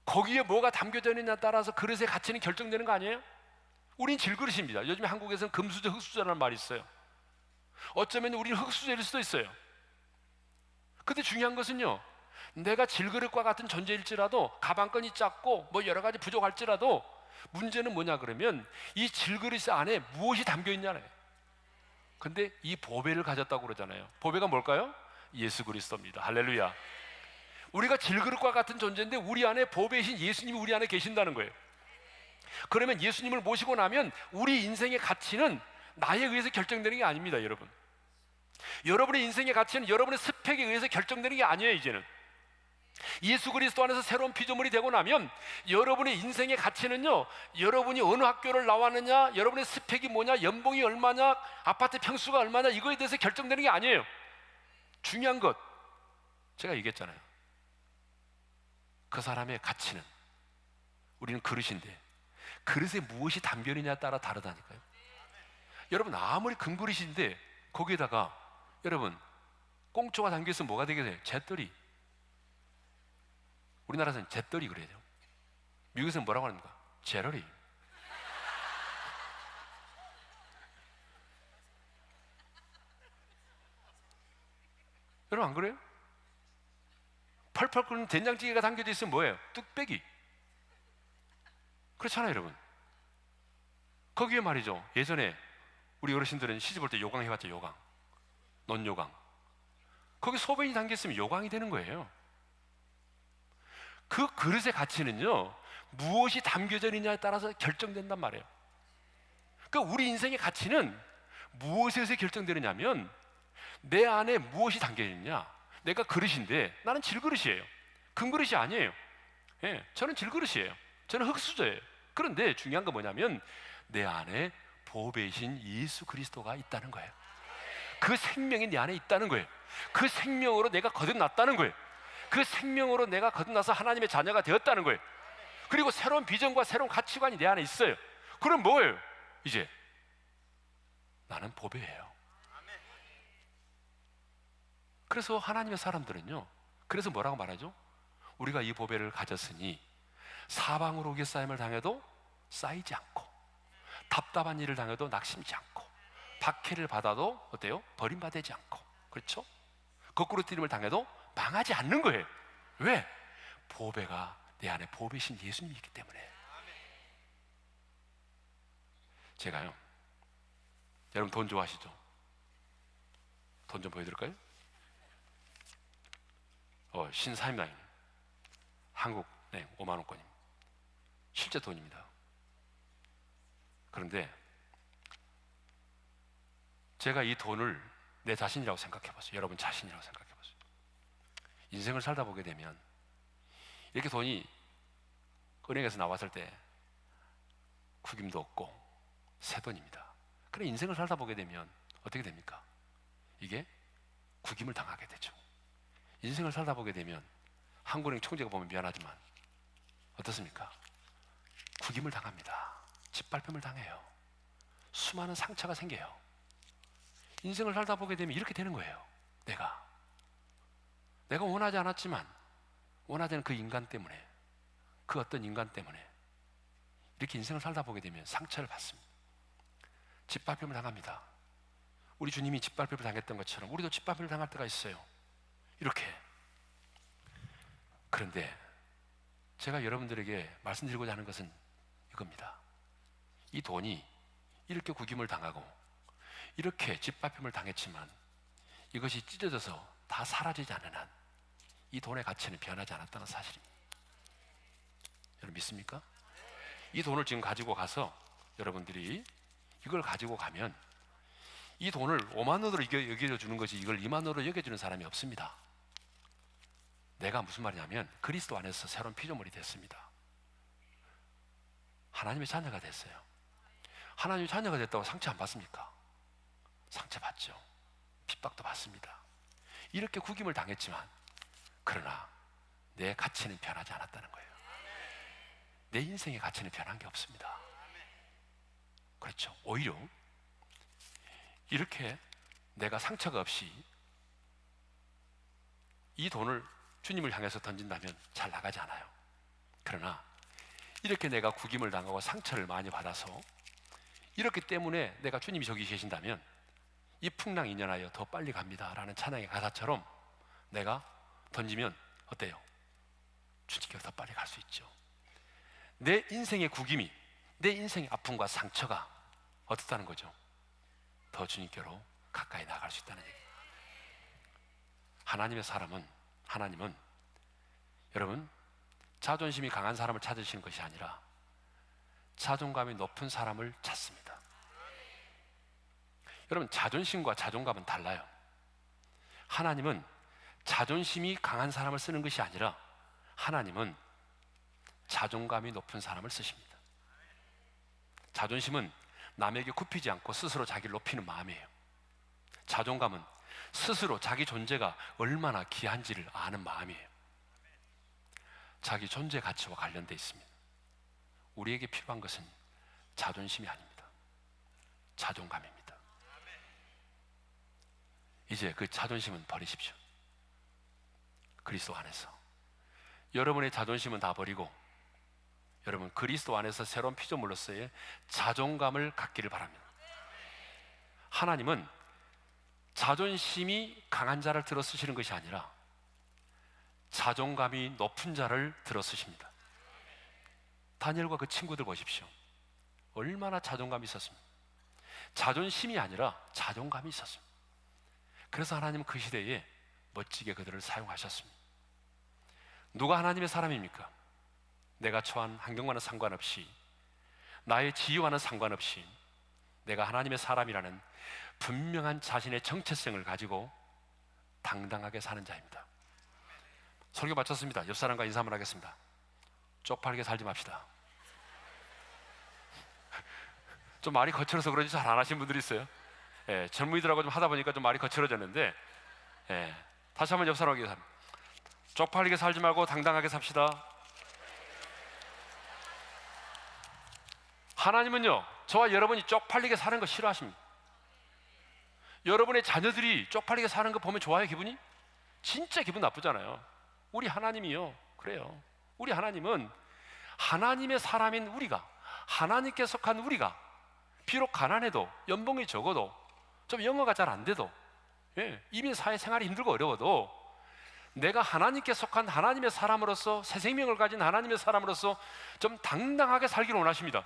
거기에 뭐가 담겨져 있느냐에 따라서 그릇의 가치는 결정되는 거 아니에요? 우린 질그릇입니다. 요즘에 한국에서는 금수저, 흙수저라는 말이 있어요. 어쩌면 우리는 흙수저일 수도 있어요. 근데 중요한 것은요, 내가 질그릇과 같은 존재일지라도, 가방끈이 작고 뭐 여러 가지 부족할지라도, 문제는 뭐냐 그러면 이 질그릇 안에 무엇이 담겨 있냐네. 근데 이 보배를 가졌다고 그러잖아요. 보배가 뭘까요? 예수 그리스도입니다. 할렐루야. 우리가 질그릇과 같은 존재인데 우리 안에 보배이신 예수님이 우리 안에 계신다는 거예요. 그러면 예수님을 모시고 나면 우리 인생의 가치는 나에 의해서 결정되는 게 아닙니다. 여러분의 인생의 가치는 여러분의 스펙에 의해서 결정되는 게 아니에요. 이제는 예수 그리스도 안에서 새로운 피조물이 되고 나면 여러분의 인생의 가치는요, 여러분이 어느 학교를 나왔느냐, 여러분의 스펙이 뭐냐, 연봉이 얼마냐, 아파트 평수가 얼마냐, 이거에 대해서 결정되는 게 아니에요. 중요한 것, 제가 얘기했잖아요. 그 사람의 가치는, 우리는 그릇인데 그릇에 무엇이 담겨 있느냐에 따라 다르다니까요. 여러분, 아무리 금그릇인데 거기에다가 여러분 꽁초가 담겨 있으면 뭐가 되게 돼요? 잿더리. 우리나라에서는 잿더리 그래요. 미국에서는 뭐라고 합니까? 제러리. 여러분, 안 그래요? 펄펄 끓는 된장찌개가 담겨져 있으면 뭐예요? 뚝배기. 그렇잖아요, 여러분. 거기에 말이죠, 예전에 우리 어르신들은 시집올 때 요강 해봤죠. 요강, 논요강. 거기 소변이 담겼으면 요강이 되는 거예요. 그 그릇의 가치는요, 무엇이 담겨져 있느냐에 따라서 결정된단 말이에요. 그러니까 우리 인생의 가치는 무엇에서 결정되느냐면, 내 안에 무엇이 담겨 있느냐. 내가 그릇인데 나는 질그릇이에요. 금그릇이 아니에요. 예, 저는 질그릇이에요. 저는 흙수저예요. 그런데 중요한 건 뭐냐면 내 안에 보배이신 예수 그리스도가 있다는 거예요. 그 생명이 내 안에 있다는 거예요. 그 생명으로 내가 거듭났다는 거예요. 그 생명으로 내가 거듭나서 하나님의 자녀가 되었다는 거예요. 그리고 새로운 비전과 새로운 가치관이 내 안에 있어요. 그럼 뭐예요? 이제 나는 보배예요. 그래서 하나님의 사람들은요, 그래서 뭐라고 말하죠? 우리가 이 보배를 가졌으니 사방으로 우겨싸임을 당해도 쌓이지 않고, 답답한 일을 당해도 낙심치 않고, 박해를 받아도 어때요? 버림받지 않고, 그렇죠? 거꾸로 뛰림을 당해도 망하지 않는 거예요. 왜? 보배가 내 안에 보배신 예수님이 있기 때문에. 제가요, 여러분 돈 좋아하시죠? 돈 좀 보여드릴까요? 신사임당 한국은행 5만 원권입니다. 실제 돈입니다. 그런데 제가 이 돈을 내 자신이라고 생각해 보세요. 여러분 자신이라고 생각해 보세요. 인생을 살다 보게 되면 이렇게 돈이 은행에서 나왔을 때 구김도 없고 새 돈입니다. 그래 인생을 살다 보게 되면 어떻게 됩니까? 이게 구김을 당하게 되죠. 인생을 살다 보게 되면 한국은행 총재가 보면 미안하지만 어떻습니까? 구김을 당합니다. 짓밟힘을 당해요. 수많은 상처가 생겨요. 인생을 살다 보게 되면 이렇게 되는 거예요. 내가 원하지 않았지만 원하지 않은 그 인간 때문에, 그 어떤 인간 때문에 이렇게 인생을 살다 보게 되면 상처를 받습니다. 짓밟힘을 당합니다. 우리 주님이 짓밟힘을 당했던 것처럼 우리도 짓밟힘을 당할 때가 있어요. 이렇게. 그런데 제가 여러분들에게 말씀드리고자 하는 것은 이겁니다. 이 돈이 이렇게 구김을 당하고 이렇게 짓밟힘을 당했지만 이것이 찢어져서 다 사라지지 않는 한 이 돈의 가치는 변하지 않았다는 사실입니다. 여러분 믿습니까? 이 돈을 지금 가지고 가서 여러분들이 이걸 가지고 가면 이 돈을 5만 원으로 여겨주는 것이 이걸 2만 원으로 여겨주는 사람이 없습니다. 내가 무슨 말이냐면 그리스도 안에서 새로운 피조물이 됐습니다. 하나님의 자녀가 됐어요. 하나님의 자녀가 됐다고 상처 안 받습니까? 상처 받죠. 핍박도 받습니다. 이렇게 구김을 당했지만 그러나 내 가치는 변하지 않았다는 거예요. 내 인생의 가치는 변한 게 없습니다. 그렇죠. 오히려 이렇게 내가 상처가 없이 이 돈을 주님을 향해서 던진다면 잘 나가지 않아요. 그러나 이렇게 내가 구김을 당하고 상처를 많이 받아서 이렇기 때문에 내가 주님이 저기 계신다면 이 풍랑 인연하여 더 빨리 갑니다 라는 찬양의 가사처럼 내가 던지면 어때요? 주님께로 더 빨리 갈 수 있죠. 내 인생의 구김이, 내 인생의 아픔과 상처가 어떻다는 거죠? 더 주님께로 가까이 나갈 수 있다는 얘기예요. 하나님은 여러분 자존심이 강한 사람을 찾으시는 것이 아니라 자존감이 높은 사람을 찾습니다. 여러분 자존심과 자존감은 달라요. 하나님은 자존심이 강한 사람을 쓰는 것이 아니라 하나님은 자존감이 높은 사람을 쓰십니다. 자존심은 남에게 굽히지 않고 스스로 자기를 높이는 마음이에요. 자존감은 스스로 자기 존재가 얼마나 귀한지를 아는 마음이에요. 자기 존재 가치와 관련되어 있습니다. 우리에게 필요한 것은 자존심이 아닙니다. 자존감입니다. 이제 그 자존심은 버리십시오. 그리스도 안에서 여러분의 자존심은 다 버리고 여러분 그리스도 안에서 새로운 피조물로서의 자존감을 갖기를 바랍니다. 하나님은 자존심이 강한 자를 들어 쓰시는 것이 아니라 자존감이 높은 자를 들어 쓰십니다. 다니엘과 그 친구들 보십시오. 얼마나 자존감이 있었습니까? 자존심이 아니라 자존감이 있었습니다. 그래서 하나님은 그 시대에 멋지게 그들을 사용하셨습니다. 누가 하나님의 사람입니까? 내가 처한 환경과는 상관없이, 나의 지위와는 상관없이 내가 하나님의 사람이라는 분명한 자신의 정체성을 가지고 당당하게 사는 자입니다. 설교 마쳤습니다. 옆 사람과 인사 한번 하겠습니다. 쪽팔리게 살지 맙시다. 좀 말이 거칠어서 그런지 잘 안 하시는 분들이 있어요. 젊은이들하고 좀 하다 보니까 좀 말이 거칠어졌는데, 다시 한번 옆 사람에게 쪽팔리게 살지 말고 당당하게 삽시다. 하나님은요, 저와 여러분이 쪽팔리게 사는 거 싫어하십니다. 여러분의 자녀들이 쪽팔리게 사는 거 보면 좋아요, 기분이? 진짜 기분 나쁘잖아요. 우리 하나님이요, 그래요. 우리 하나님은 하나님의 사람인 우리가, 하나님께 속한 우리가, 비록 가난해도, 연봉이 적어도, 좀 영어가 잘 안 돼도, 이민 사회 생활이 힘들고 어려워도 내가 하나님께 속한 하나님의 사람으로서, 새 생명을 가진 하나님의 사람으로서 좀 당당하게 살기를 원하십니다.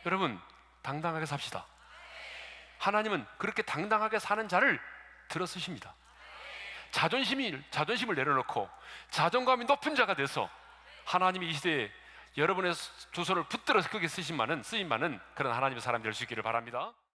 여러분, 당당하게 삽시다. 하나님은 그렇게 당당하게 사는 자를 들어쓰십니다. 자존심을 내려놓고 자존감이 높은 자가 돼서 하나님이 이 시대에 여러분의 두 손을 붙들어 크게 쓰신 많은 그런 하나님의 사람 될 수 있기를 바랍니다.